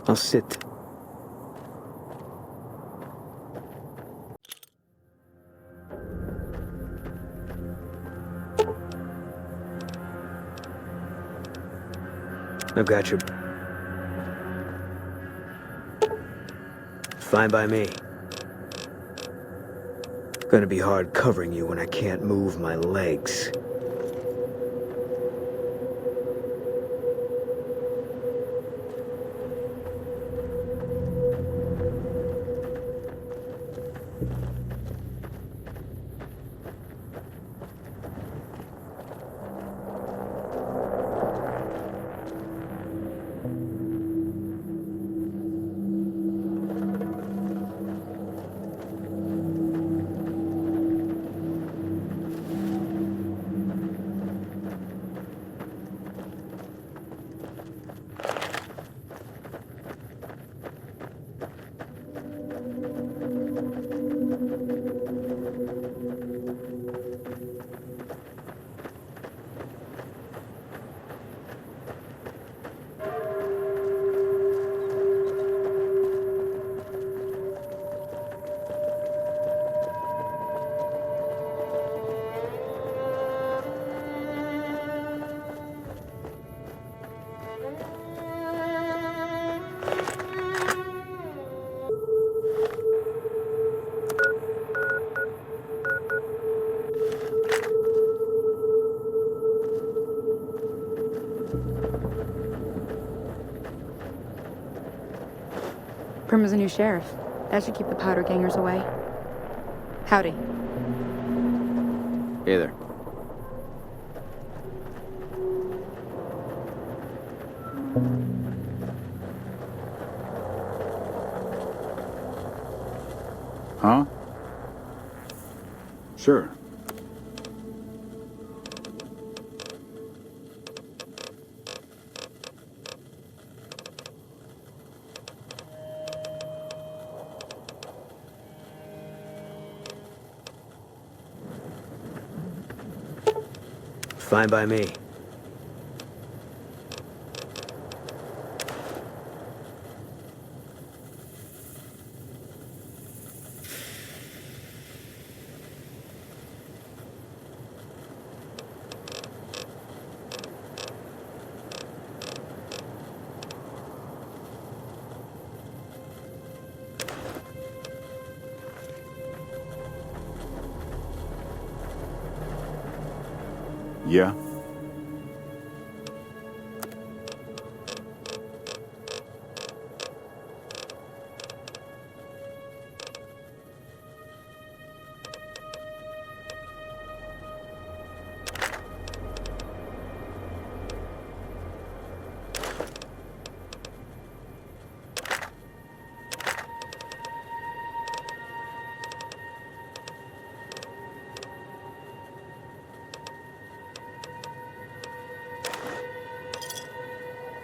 I'll sit. I've got your... Fine by me. Gonna be hard covering you when I can't move my legs. Prima's a new sheriff. That should keep the powder gangers away. Howdy. Hey there. Huh? Sure. Fine by me. Yeah?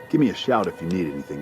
Give me a shout if you need anything.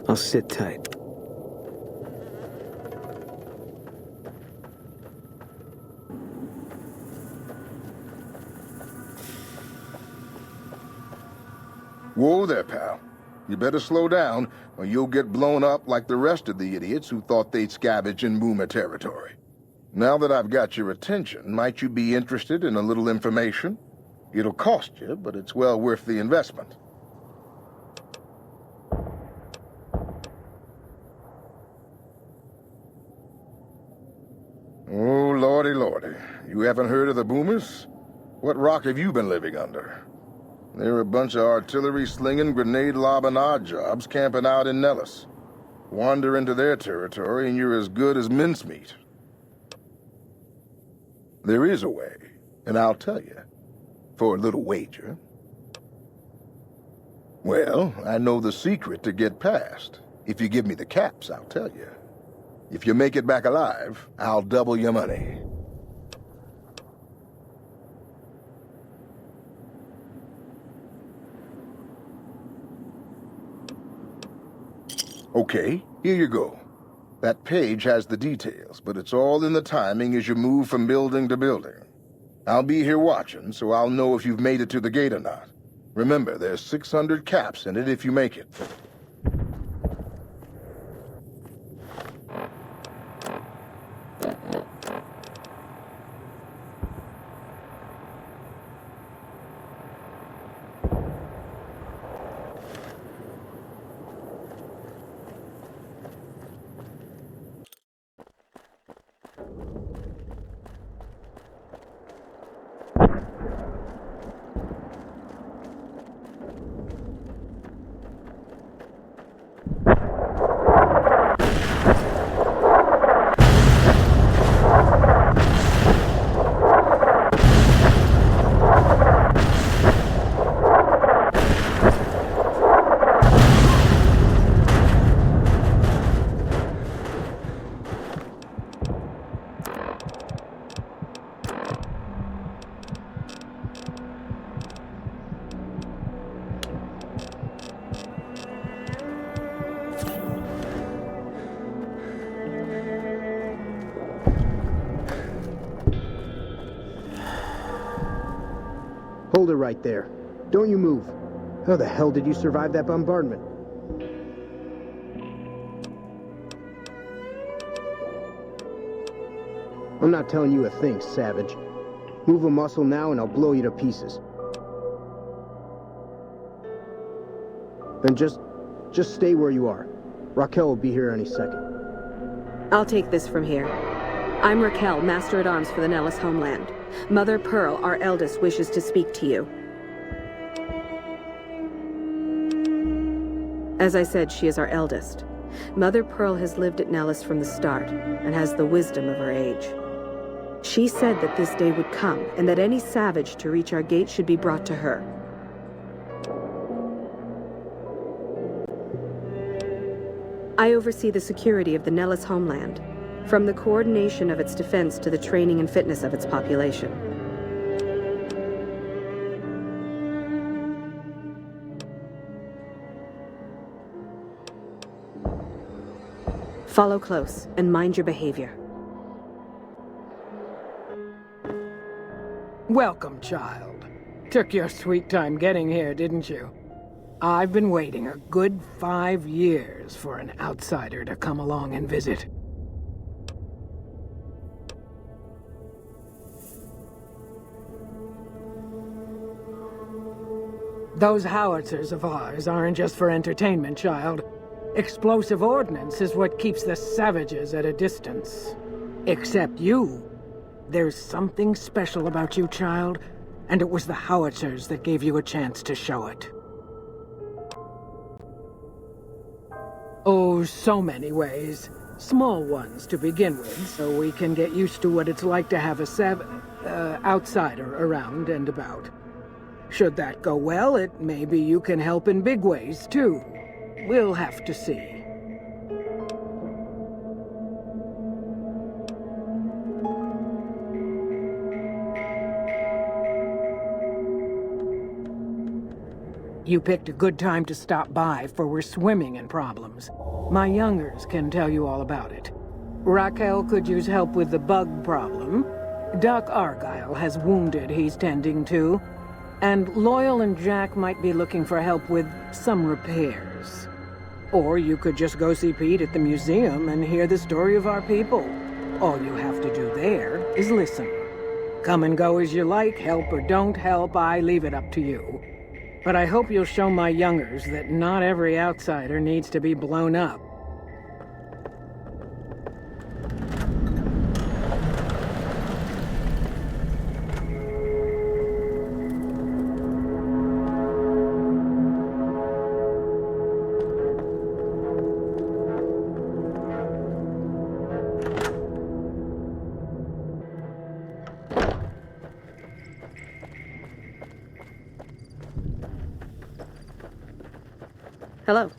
I'll sit tight. Whoa there, pal. You better slow down, or you'll get blown up like the rest of the idiots who thought they'd scavenge in Boomer territory. Now that I've got your attention, might you be interested in a little information? It'll cost you, but it's well worth the investment. Oh, lordy, lordy. You haven't heard of the Boomers? What rock have you been living under? They're a bunch of artillery-slinging, grenade-lobbing odd jobs camping out in Nellis. Wander into their territory and you're as good as mincemeat. There is a way, and I'll tell you. For a little wager. Well, I know the secret to get past. If you give me the caps, I'll tell you. If you make it back alive, I'll double your money. Okay, here you go. That page has the details, but it's all in the timing as you move from building to building. I'll be here watching, so I'll know if you've made it to the gate or not. Remember, there's 600 caps in it if you make it. Hold it right there. Don't you move. How the hell did you survive that bombardment? I'm not telling you a thing, savage. Move a muscle now and I'll blow you to pieces. Then just stay where you are. Raquel will be here any second. I'll take this from here. I'm Raquel, Master-at-Arms for the Nellis homeland. Mother Pearl, our eldest, wishes to speak to you. As I said, she is our eldest. Mother Pearl has lived at Nellis from the start, and has the wisdom of her age. She said that this day would come, and that any savage to reach our gate should be brought to her. I oversee the security of the Nellis homeland, from the coordination of its defense to the training and fitness of its population. Follow close, and mind your behavior. Welcome, child. Took your sweet time getting here, didn't you? I've been waiting a good 5 years for an outsider to come along and visit. Those howitzers of ours aren't just for entertainment, child. Explosive ordnance is what keeps the savages at a distance. Except you. There's something special about you, child, and it was the howitzers that gave you a chance to show it. Oh, so many ways. Small ones to begin with, so we can get used to what it's like to have a outsider around and about. Should that go well, maybe you can help in big ways, too. We'll have to see. You picked a good time to stop by, for we're swimming in problems. My youngers can tell you all about it. Raquel could use help with the bug problem. Doc Argyle has wounded he's tending to. And Loyal and Jack might be looking for help with some repairs. Or you could just go see Pete at the museum and hear the story of our people. All you have to do there is listen. Come and go as you like, help or don't help, I leave it up to you. But I hope you'll show my youngers that not every outsider needs to be blown up. Hello.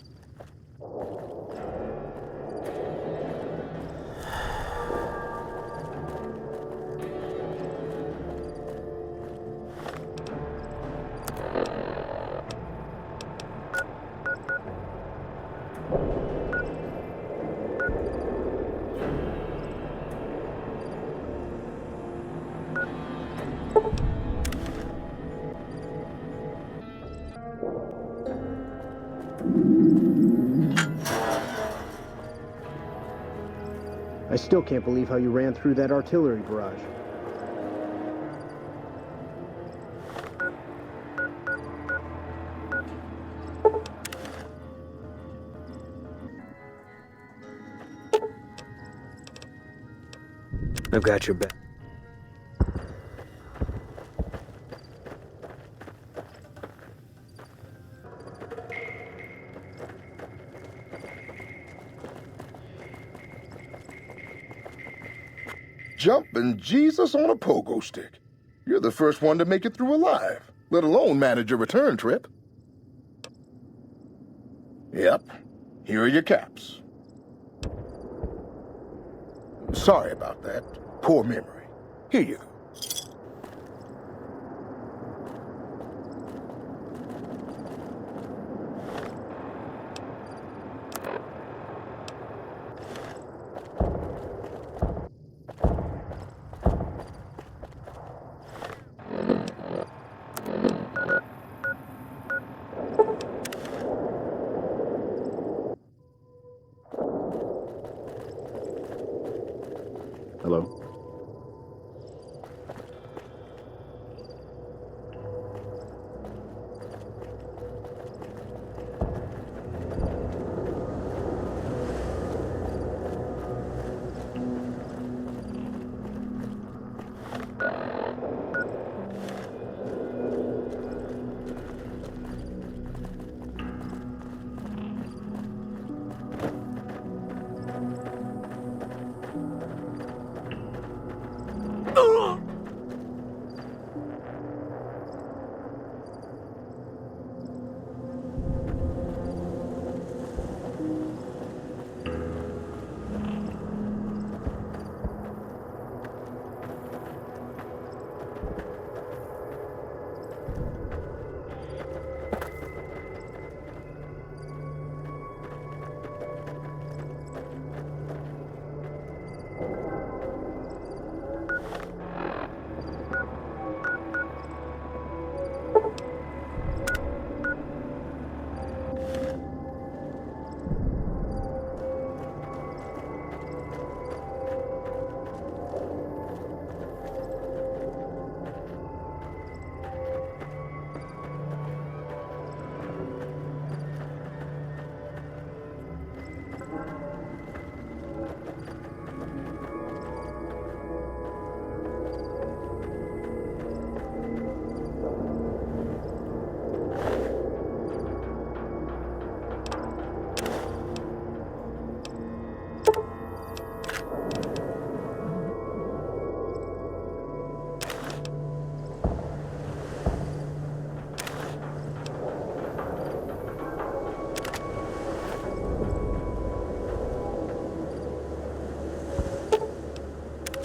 I still can't believe how you ran through that artillery barrage. I've got your back. Jumping Jesus on a pogo stick. You're the first one to make it through alive, let alone manage a return trip. Yep, here are your caps. Sorry about that. Poor memory. Here you go. Hello?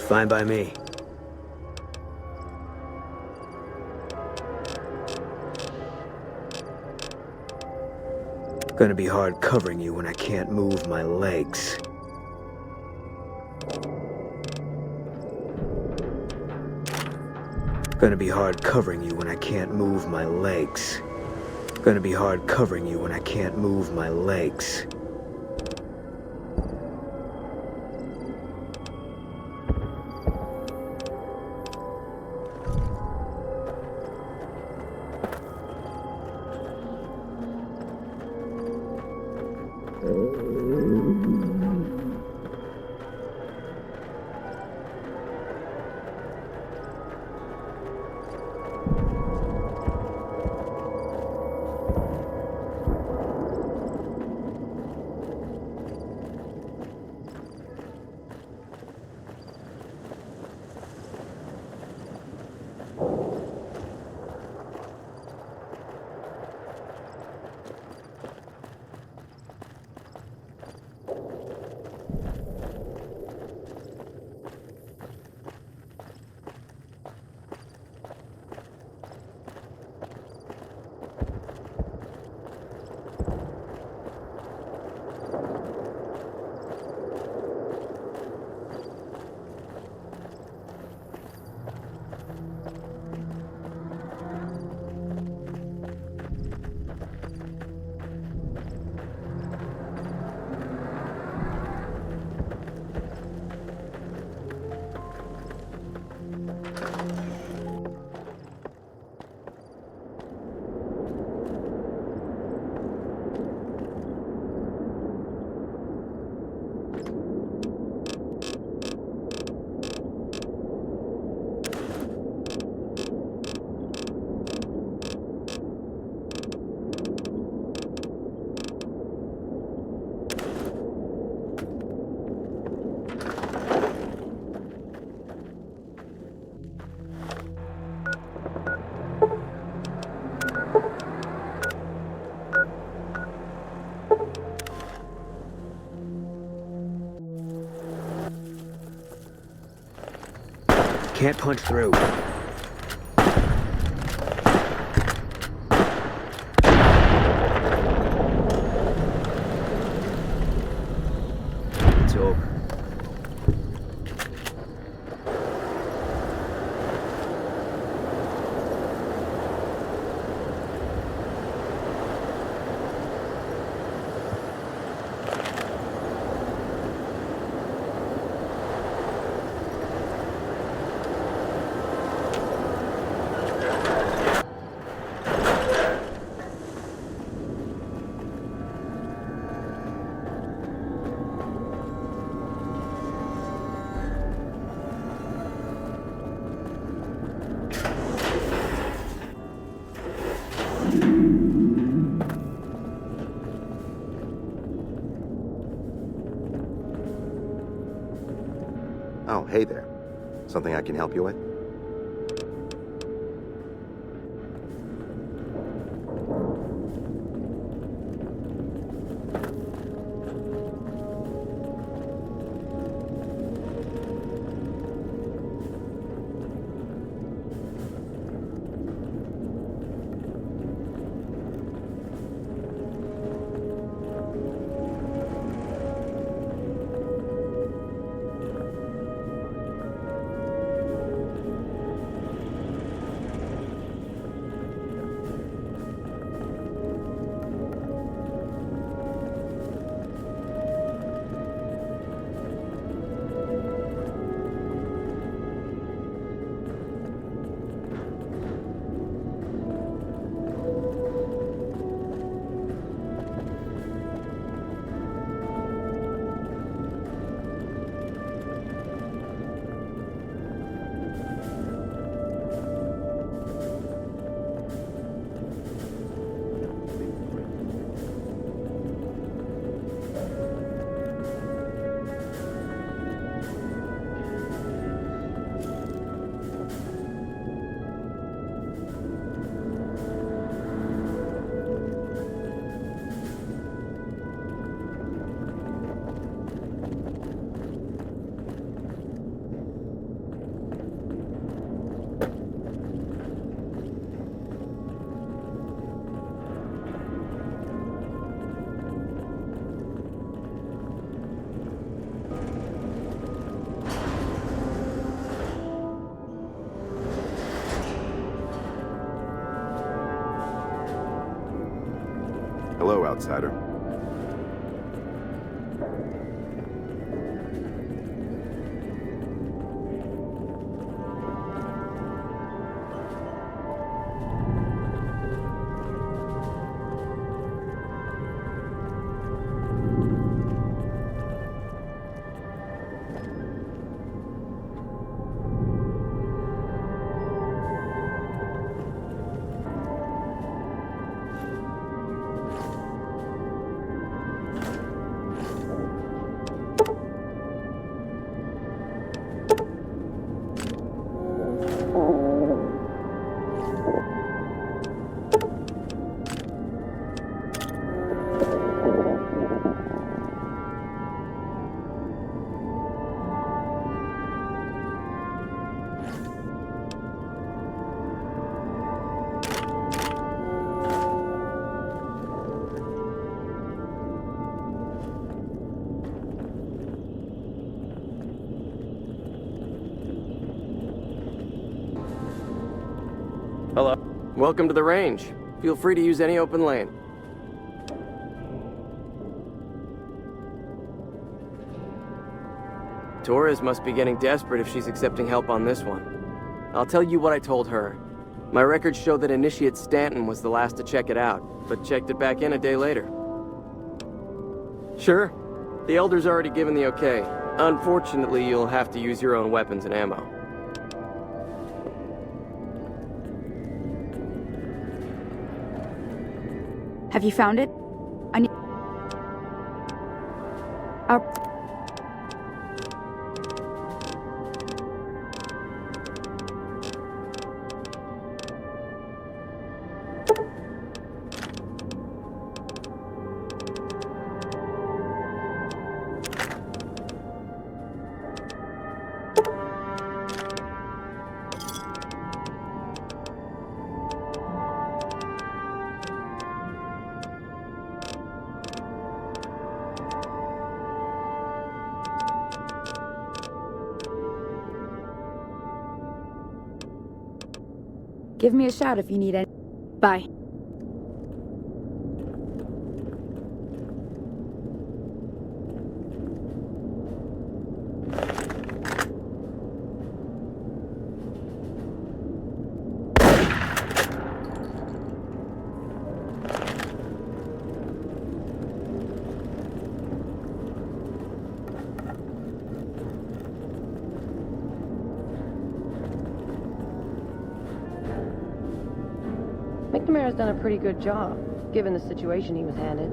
Fine by me. Gonna be hard covering you when I can't move my legs. Gonna be hard covering you when I can't move my legs. Gonna be hard covering you when I can't move my legs. Can't punch through. It's over. Oh, hey there. Something I can help you with? Hello, outsider. Hello. Welcome to the range. Feel free to use any open lane. Torres must be getting desperate if she's accepting help on this one. I'll tell you what I told her. My records show that Initiate Stanton was the last to check it out, but checked it back in a day later. Sure. The Elder's already given the okay. Unfortunately, you'll have to use your own weapons and ammo. Have you found it? I need... Give me a shout if you need any. Bye. McNamara's done a pretty good job, given the situation he was handed.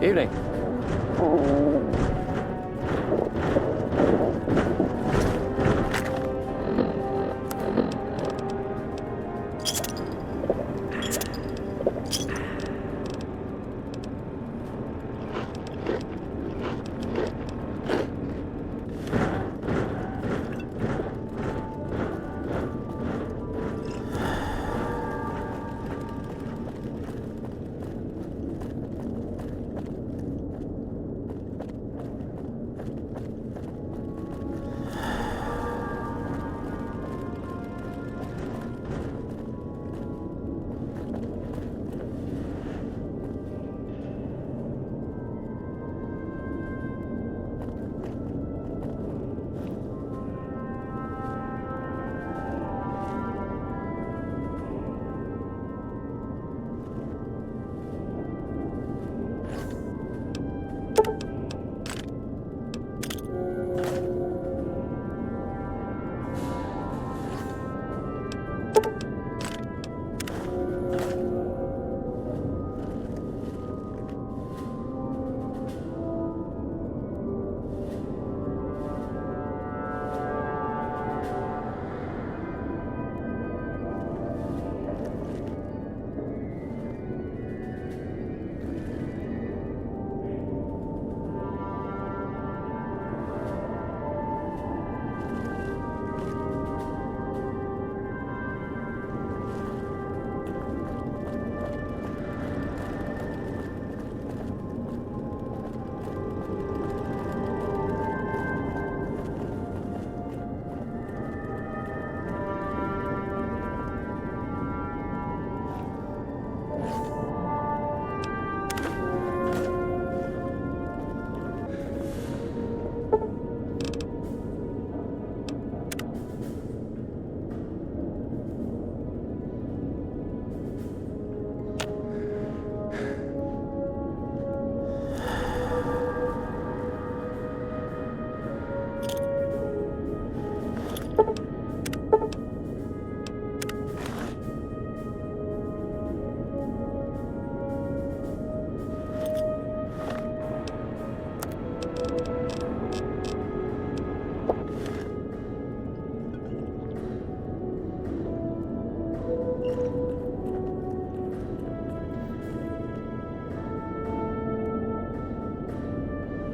Evening.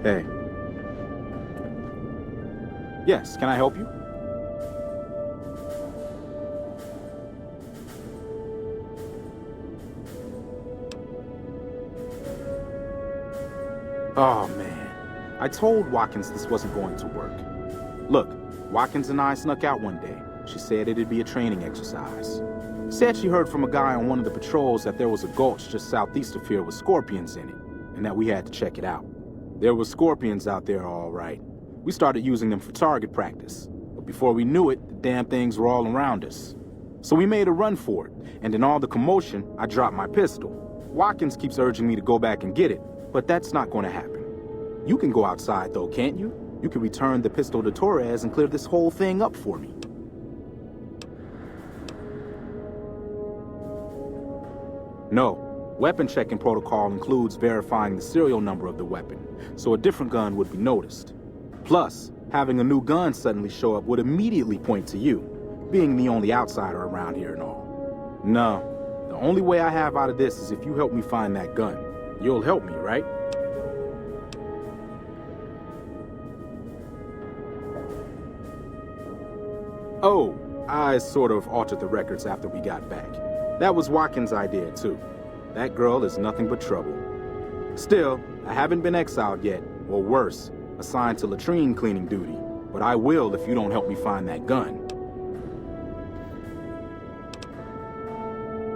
Hey. Yes, can I help you? Oh, man. I told Watkins this wasn't going to work. Look, Watkins and I snuck out one day. She said it'd be a training exercise. Said she heard from a guy on one of the patrols that there was a gulch just southeast of here with scorpions in it, and that we had to check it out. There were scorpions out there, all right. We started using them for target practice. But before we knew it, the damn things were all around us. So we made a run for it, and in all the commotion, I dropped my pistol. Watkins keeps urging me to go back and get it, but that's not going to happen. You can go outside, though, can't you? You can return the pistol to Torres and clear this whole thing up for me. No. Weapon checking protocol includes verifying the serial number of the weapon, so a different gun would be noticed. Plus, having a new gun suddenly show up would immediately point to you, being the only outsider around here and all. No, the only way I have out of this is if you help me find that gun. You'll help me, right? Oh, I sort of altered the records after we got back. That was Watkins' idea, too. That girl is nothing but trouble. Still, I haven't been exiled yet, or worse, assigned to latrine cleaning duty. But I will if you don't help me find that gun.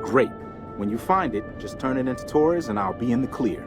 Great. When you find it, just turn it into Torres and I'll be in the clear.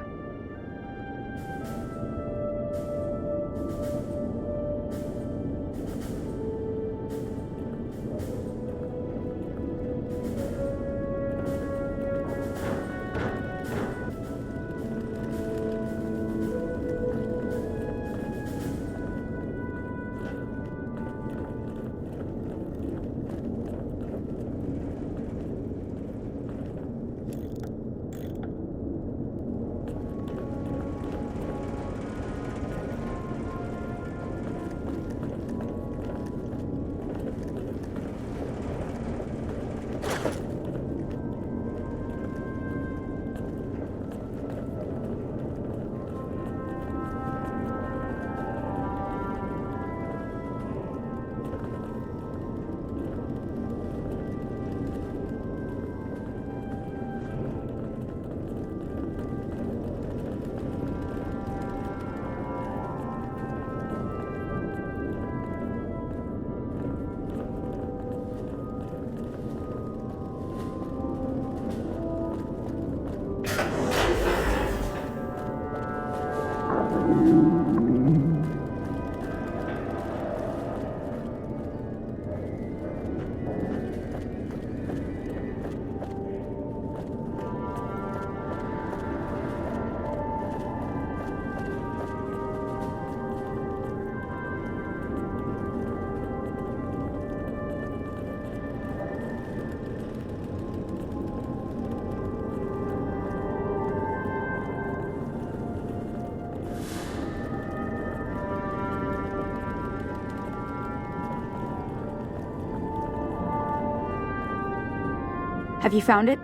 Have you found it?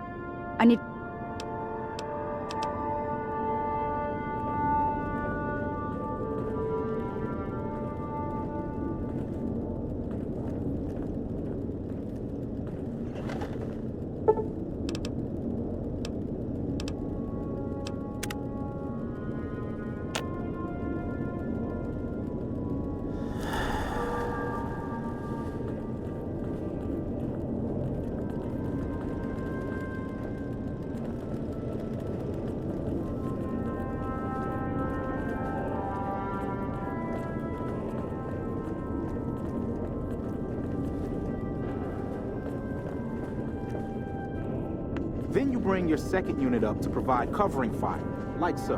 I need... Then you bring your second unit up to provide covering fire, like so.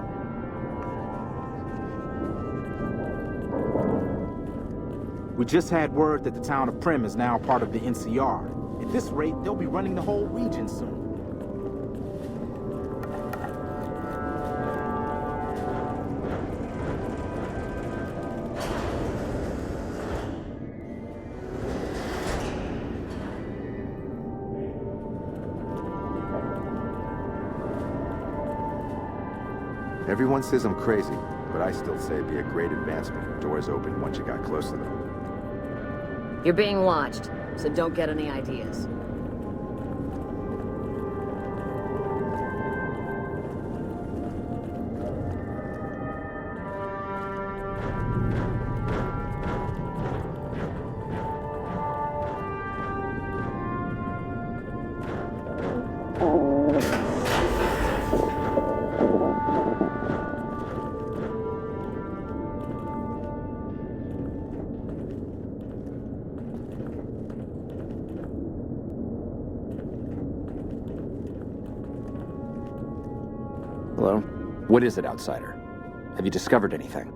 We just had word that the town of Prim is now part of the NCR. At this rate, they'll be running the whole region soon. Everyone says I'm crazy, but I still say it'd be a great advancement if doors opened once you got close to them. You're being watched, so don't get any ideas. Hello? What is it, Outsider? Have you discovered anything?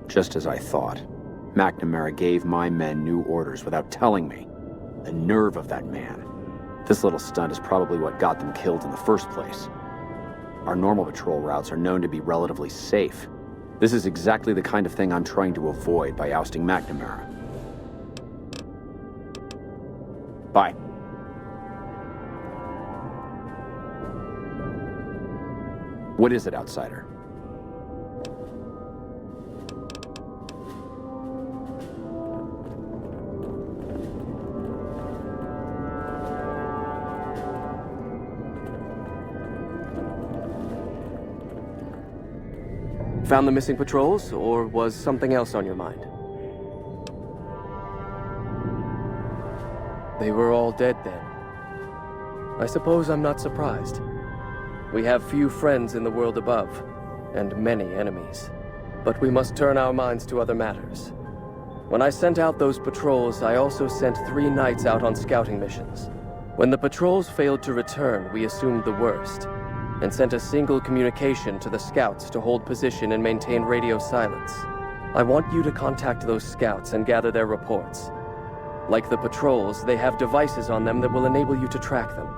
Just as I thought. McNamara gave my men new orders without telling me. The nerve of that man. This little stunt is probably what got them killed in the first place. Our normal patrol routes are known to be relatively safe. This is exactly the kind of thing I'm trying to avoid by ousting McNamara. Bye. What is it, Outsider? Found the missing patrols, or was something else on your mind? They were all dead then. I suppose I'm not surprised. We have few friends in the world above, and many enemies. But we must turn our minds to other matters. When I sent out those patrols, I also sent 3 knights out on scouting missions. When the patrols failed to return, we assumed the worst, and sent a single communication to the scouts to hold position and maintain radio silence. I want you to contact those scouts and gather their reports. Like the patrols, they have devices on them that will enable you to track them.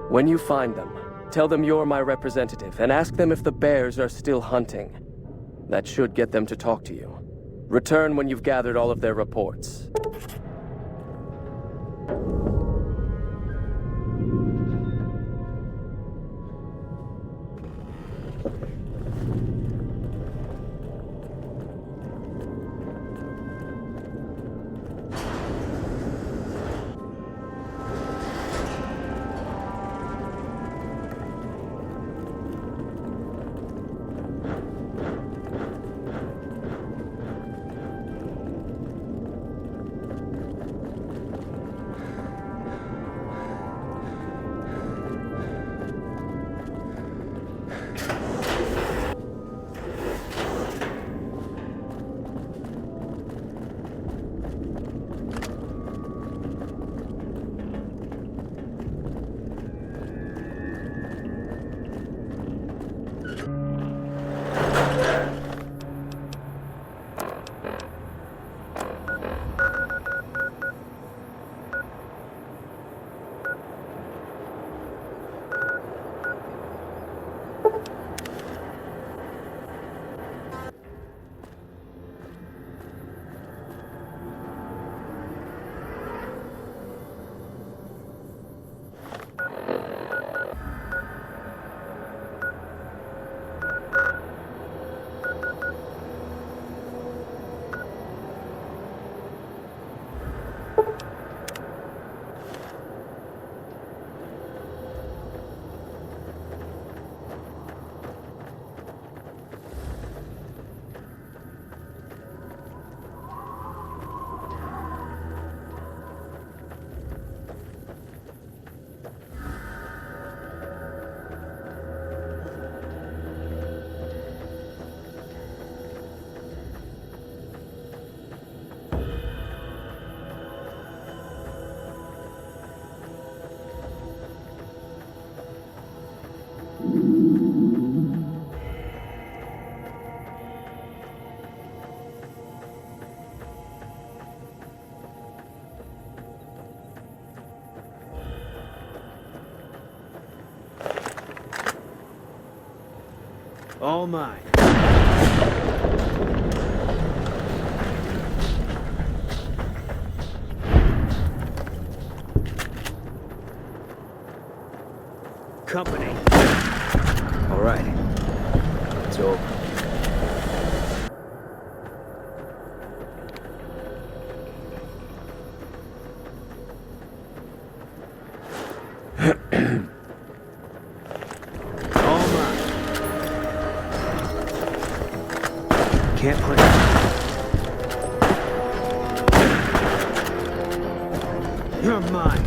When you find them, tell them you're my representative, and ask them if the bears are still hunting. That should get them to talk to you. Return when you've gathered all of their reports. All mine. Company. All right. It's over. All mine. Can't play. You're mine.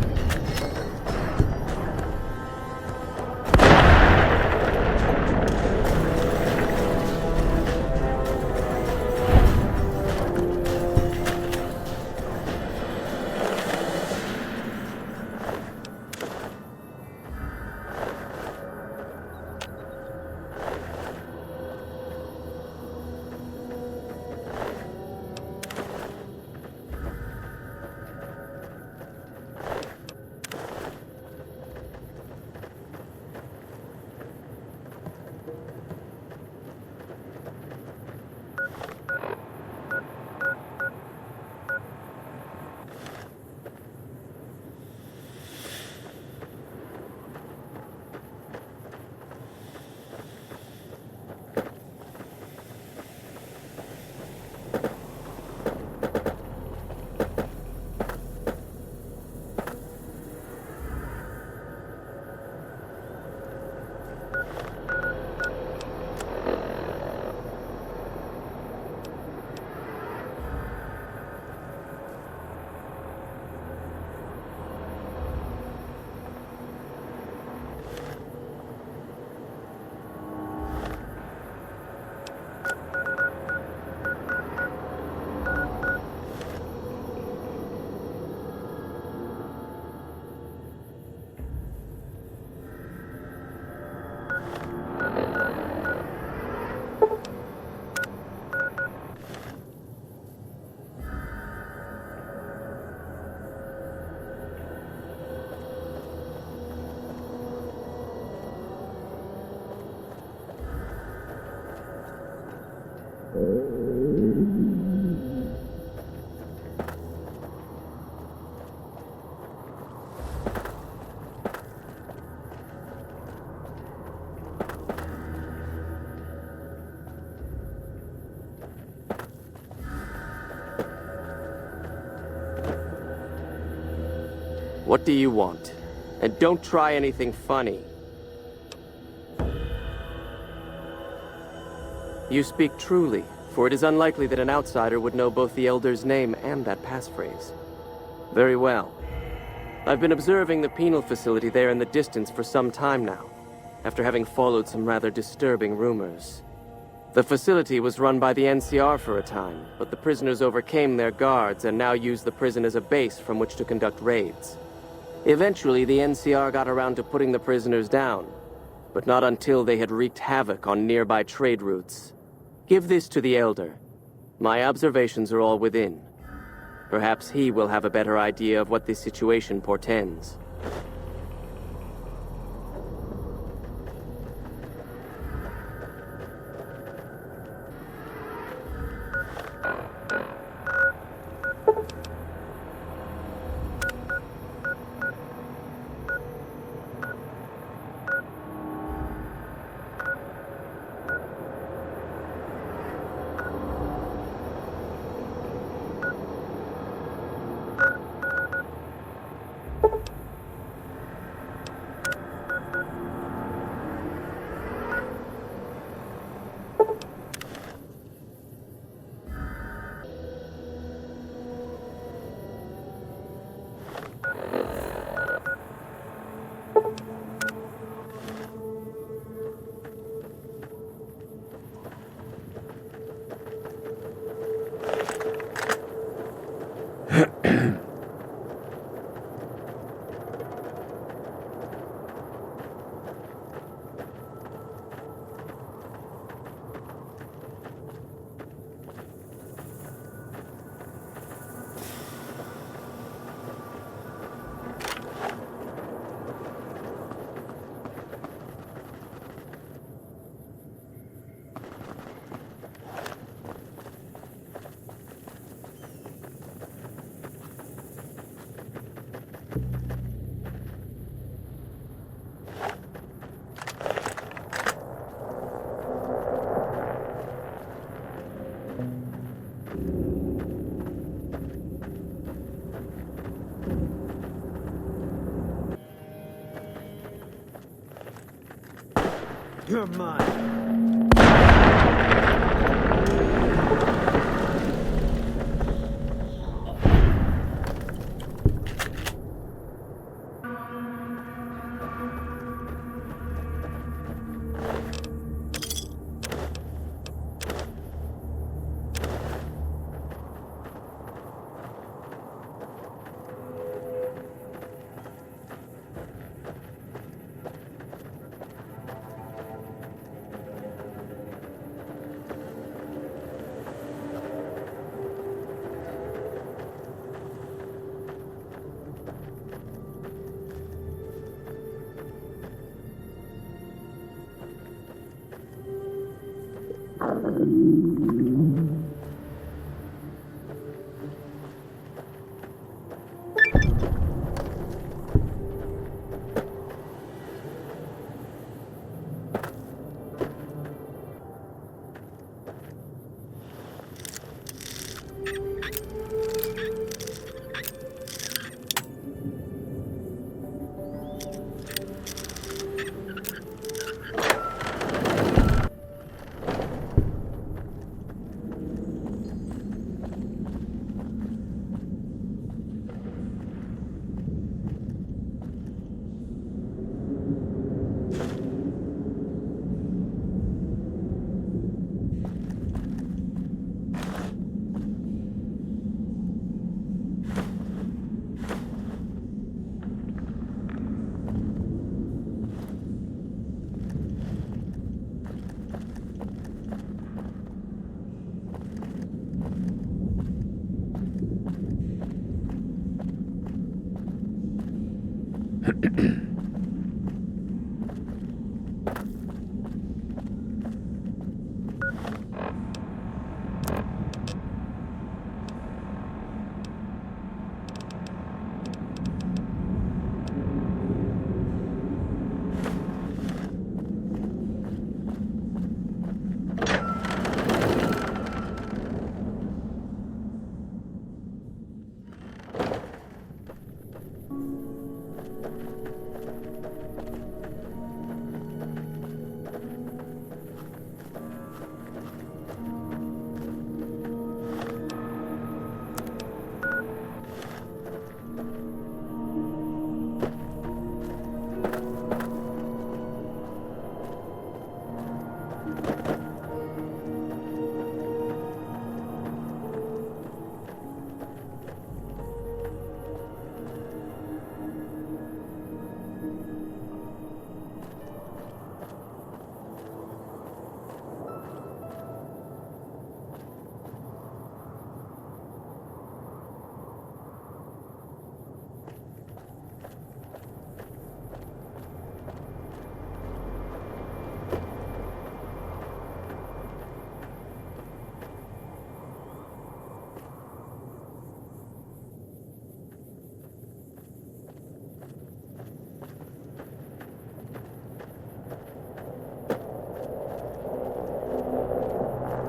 What do you want? And don't try anything funny. You speak truly, for it is unlikely that an outsider would know both the Elder's name and that passphrase. Very well. I've been observing the penal facility there in the distance for some time now, after having followed some rather disturbing rumors. The facility was run by the NCR for a time, but the prisoners overcame their guards and now use the prison as a base from which to conduct raids. Eventually, the NCR got around to putting the prisoners down, but not until they had wreaked havoc on nearby trade routes. Give this to the Elder. My observations are all within. Perhaps he will have a better idea of what this situation portends. You're mine.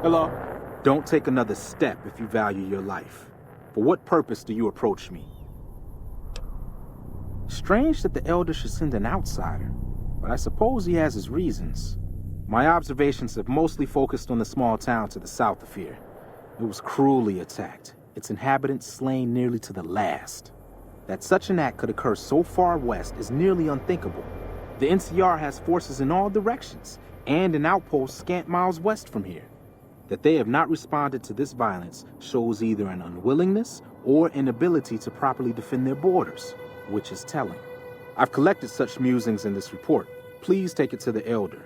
Hello? Don't take another step if you value your life. For what purpose do you approach me? Strange that the Elder should send an outsider, but I suppose he has his reasons. My observations have mostly focused on the small town to the south of here. It was cruelly attacked, its inhabitants slain nearly to the last. That such an act could occur so far west is nearly unthinkable. The NCR has forces in all directions, and an outpost scant miles west from here. That they have not responded to this violence shows either an unwillingness or inability to properly defend their borders, which is telling. I've collected such musings in this report. Please take it to the Elder.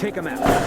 take him out.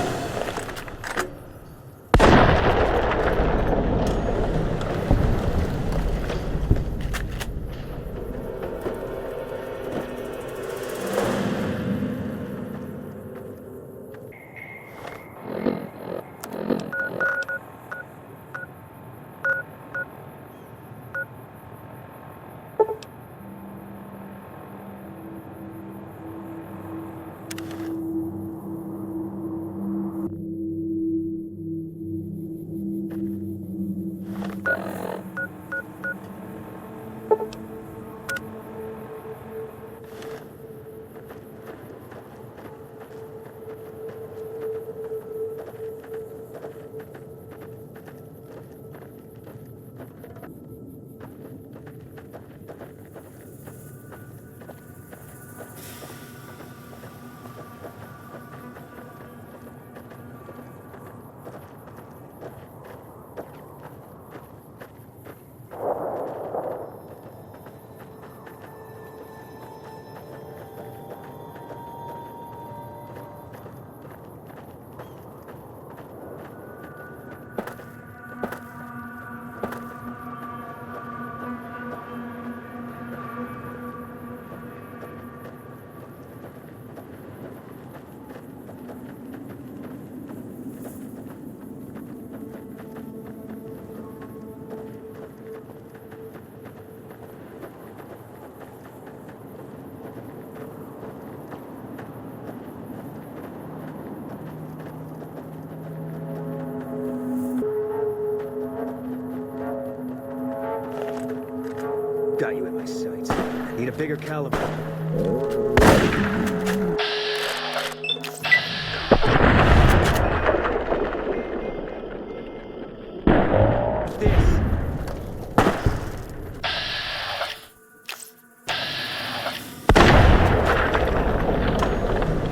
Got you in my sights. Need a bigger caliber.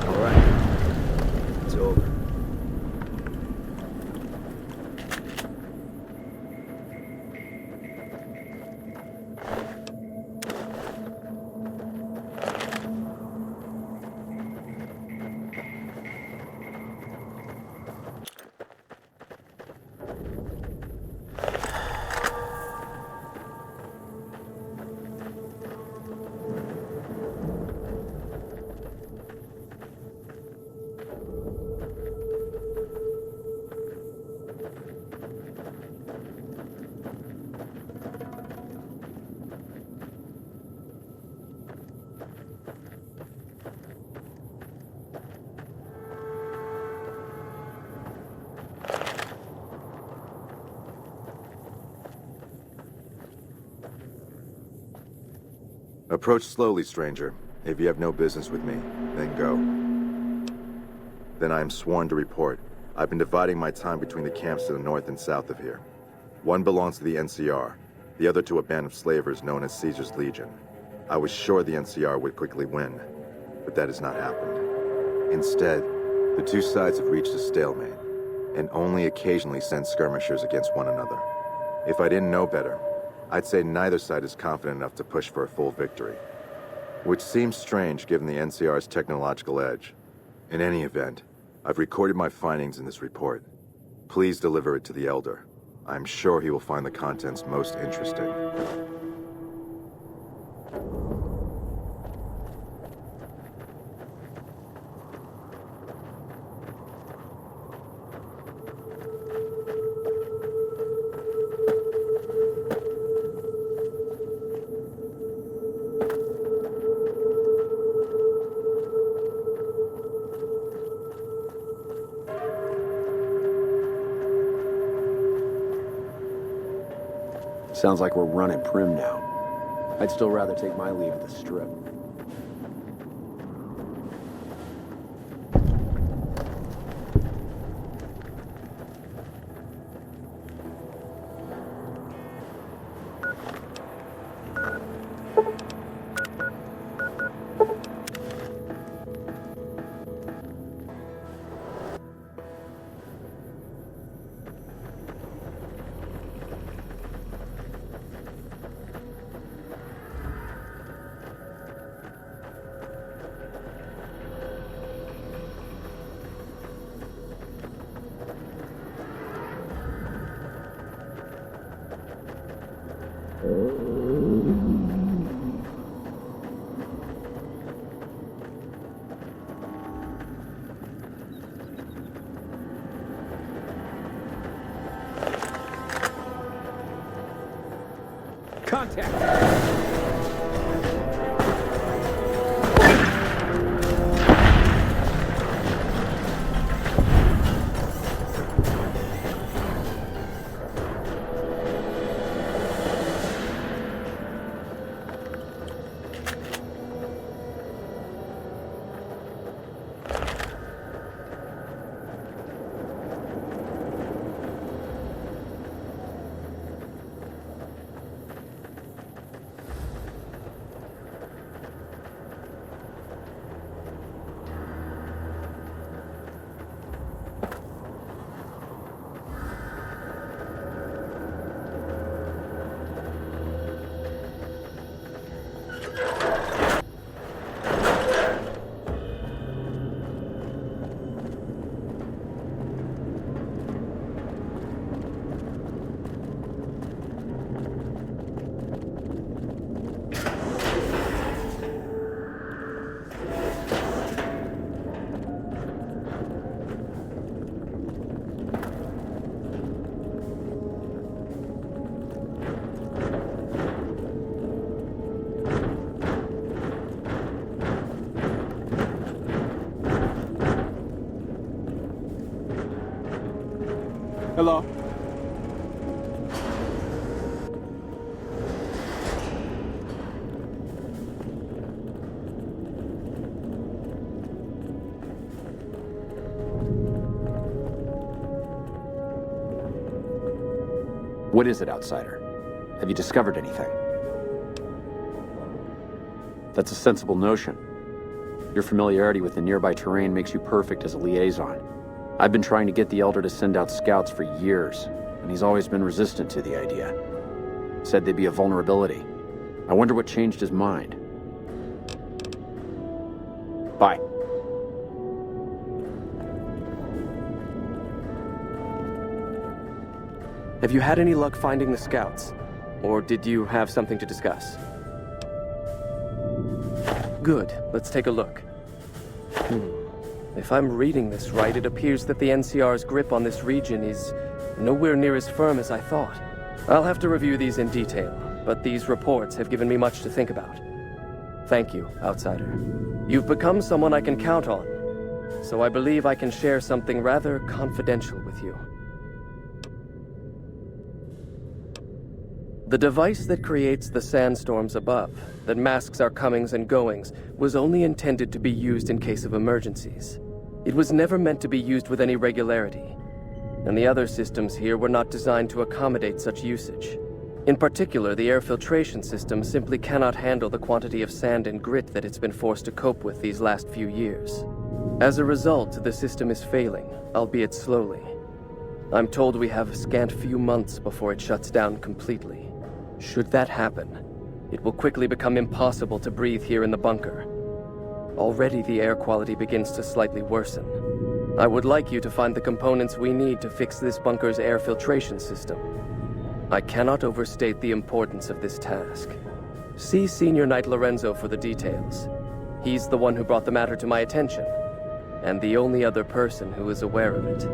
All right. It's over. Approach slowly, stranger. If you have no business with me, then go. Then I am sworn to report. I've been dividing my time between the camps to the north and south of here. One belongs to the NCR, the other to a band of slavers known as Caesar's Legion. I was sure the NCR would quickly win, but that has not happened. Instead, the two sides have reached a stalemate, and only occasionally send skirmishers against one another. If I didn't know better, I'd say neither side is confident enough to push for a full victory. Which seems strange given the NCR's technological edge. In any event, I've recorded my findings in this report. Please deliver it to the Elder. I'm sure he will find the contents most interesting. Sounds like we're running prim now. I'd still rather take my leave at the Strip. Contact! Hello? What is it, outsider? Have you discovered anything? That's a sensible notion. Your familiarity with the nearby terrain makes you perfect as a liaison. I've been trying to get the Elder to send out scouts for years, and he's always been resistant to the idea. Said they'd be a vulnerability. I wonder what changed his mind. Bye. Have you had any luck finding the scouts? Or did you have something to discuss? Good. Let's take a look. If I'm reading this right, it appears that the NCR's grip on this region is nowhere near as firm as I thought. I'll have to review these in detail, but these reports have given me much to think about. Thank you, outsider. You've become someone I can count on, so I believe I can share something rather confidential with you. The device that creates the sandstorms above, that masks our comings and goings, was only intended to be used in case of emergencies. It was never meant to be used with any regularity, and the other systems here were not designed to accommodate such usage. In particular, the air filtration system simply cannot handle the quantity of sand and grit that it's been forced to cope with these last few years. As a result, the system is failing, albeit slowly. I'm told we have a scant few months before it shuts down completely. Should that happen, it will quickly become impossible to breathe here in the bunker. Already the air quality begins to slightly worsen. I would like you to find the components we need to fix this bunker's air filtration system. I cannot overstate the importance of this task. See Senior Knight Lorenzo for the details. He's the one who brought the matter to my attention, and the only other person who is aware of it.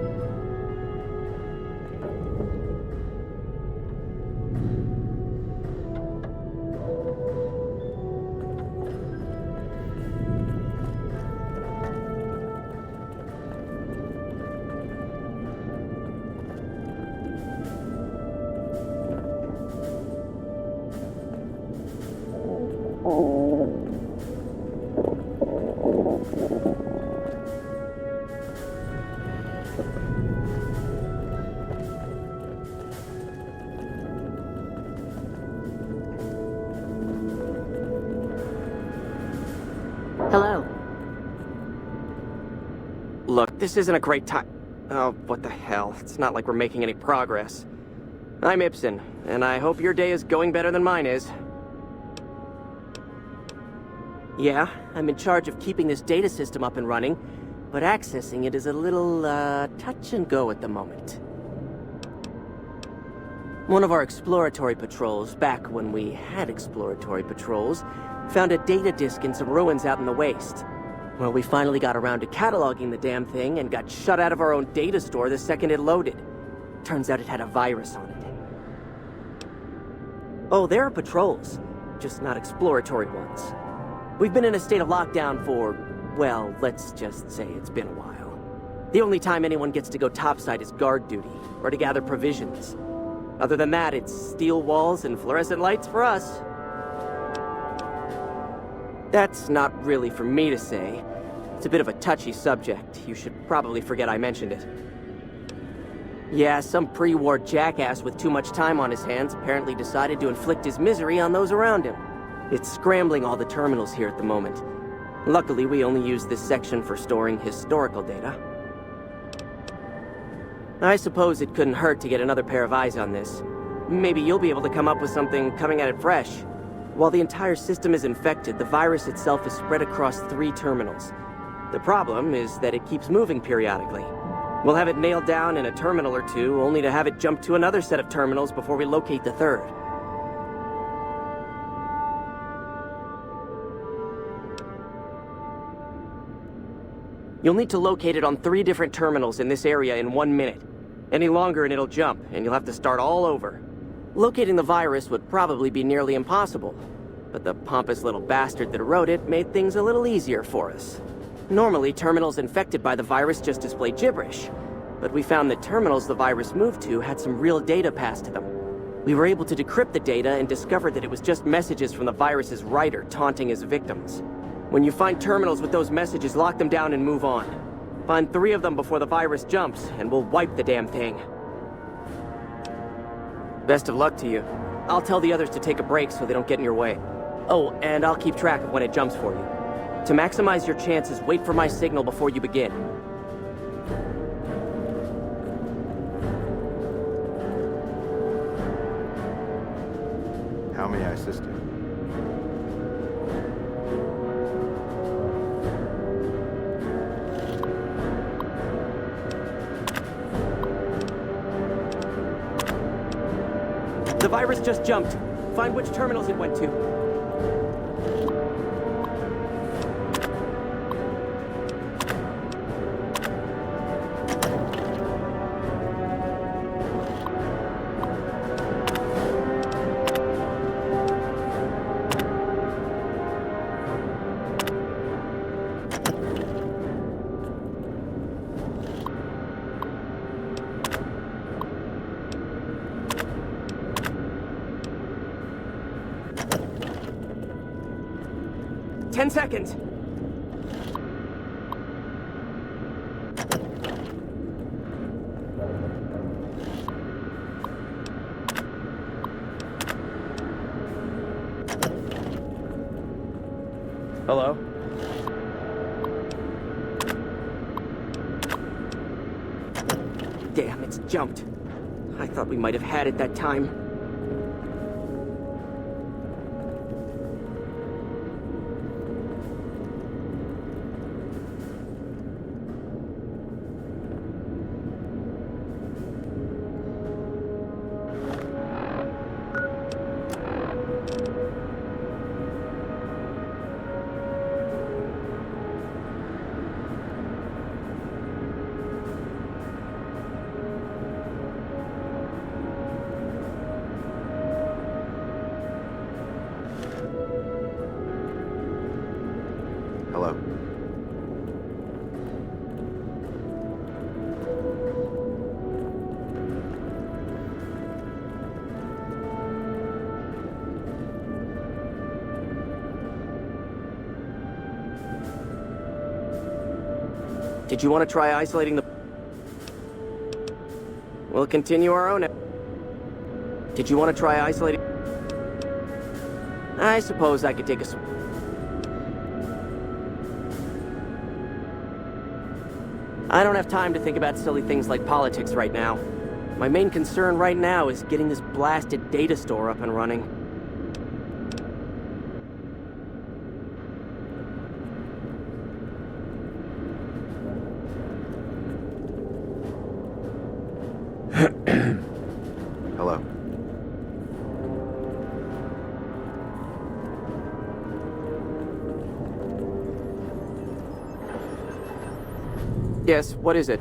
Hello. Look, this isn't a great time. Oh, what the hell. It's not like we're making any progress. I'm Ibsen, and I hope your day is going better than mine is. Yeah, I'm in charge of keeping this data system up and running, but accessing it is a little, touch and go at the moment. One of our exploratory patrols, back when we had exploratory patrols, found a data disk in some ruins out in the waste. Well, we finally got around to cataloging the damn thing and got shut out of our own data store the second it loaded. Turns out it had a virus on it. Oh, there are patrols, just not exploratory ones. We've been in a state of lockdown for, well, let's just say it's been a while. The only time anyone gets to go topside is guard duty, or to gather provisions. Other than that, it's steel walls and fluorescent lights for us. That's not really for me to say. It's a bit of a touchy subject. You should probably forget I mentioned it. Yeah, some pre-war jackass with too much time on his hands apparently decided to inflict his misery on those around him. It's scrambling all the terminals here at the moment. Luckily, we only use this section for storing historical data. I suppose it couldn't hurt to get another pair of eyes on this. Maybe you'll be able to come up with something coming at it fresh. While the entire system is infected, the virus itself is spread across 3 terminals. The problem is that it keeps moving periodically. We'll have it nailed down in a terminal or 2, only to have it jump to another set of terminals before we locate the 3rd. You'll need to locate it on 3 different terminals in this area in 1 minute. Any longer and it'll jump, and you'll have to start all over. Locating the virus would probably be nearly impossible, but the pompous little bastard that wrote it made things a little easier for us. Normally, terminals infected by the virus just display gibberish, but we found that terminals the virus moved to had some real data passed to them. We were able to decrypt the data and discovered that it was just messages from the virus's writer taunting his victims. When you find terminals with those messages, lock them down and move on. Find 3 of them before the virus jumps, and we'll wipe the damn thing. Best of luck to you. I'll tell the others to take a break so they don't get in your way. Oh, and I'll keep track of when it jumps for you. To maximize your chances, wait for my signal before you begin. How may I assist you? The virus just jumped. Find which terminals it went to. Ten seconds. Hello? Damn, it's jumped. I thought we might have had it that time. Hello. Did you want to try isolating the... We'll continue our own... Did you want to try isolating... I suppose I could take a... I don't have time to think about silly things like politics right now. My main concern right now is getting this blasted data store up and running. Hello. Yes, what is it?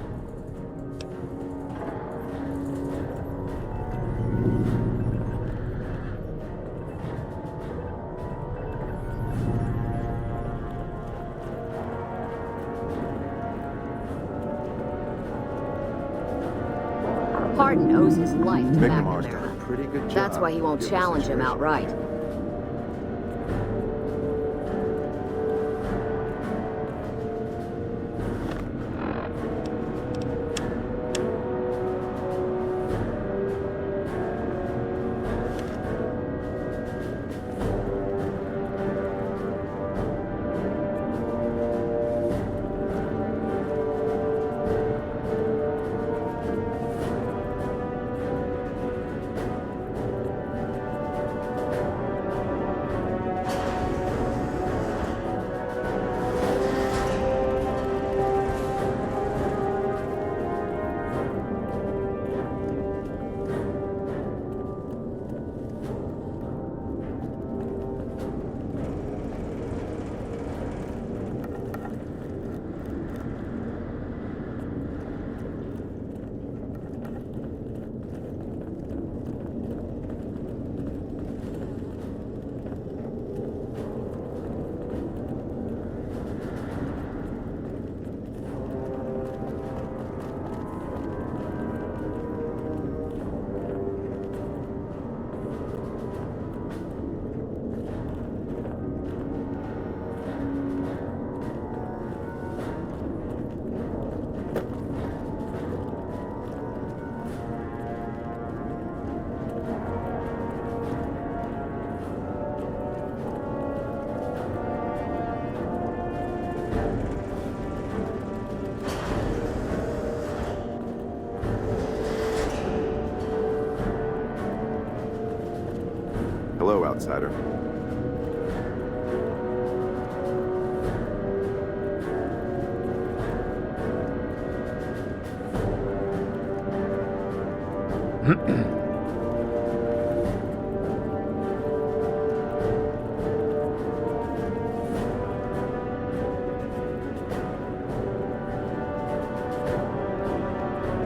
owes his life to McNamar's done McNamara. a pretty good job. That's why he won't given the challenge him situation. outright. Hello, outsider.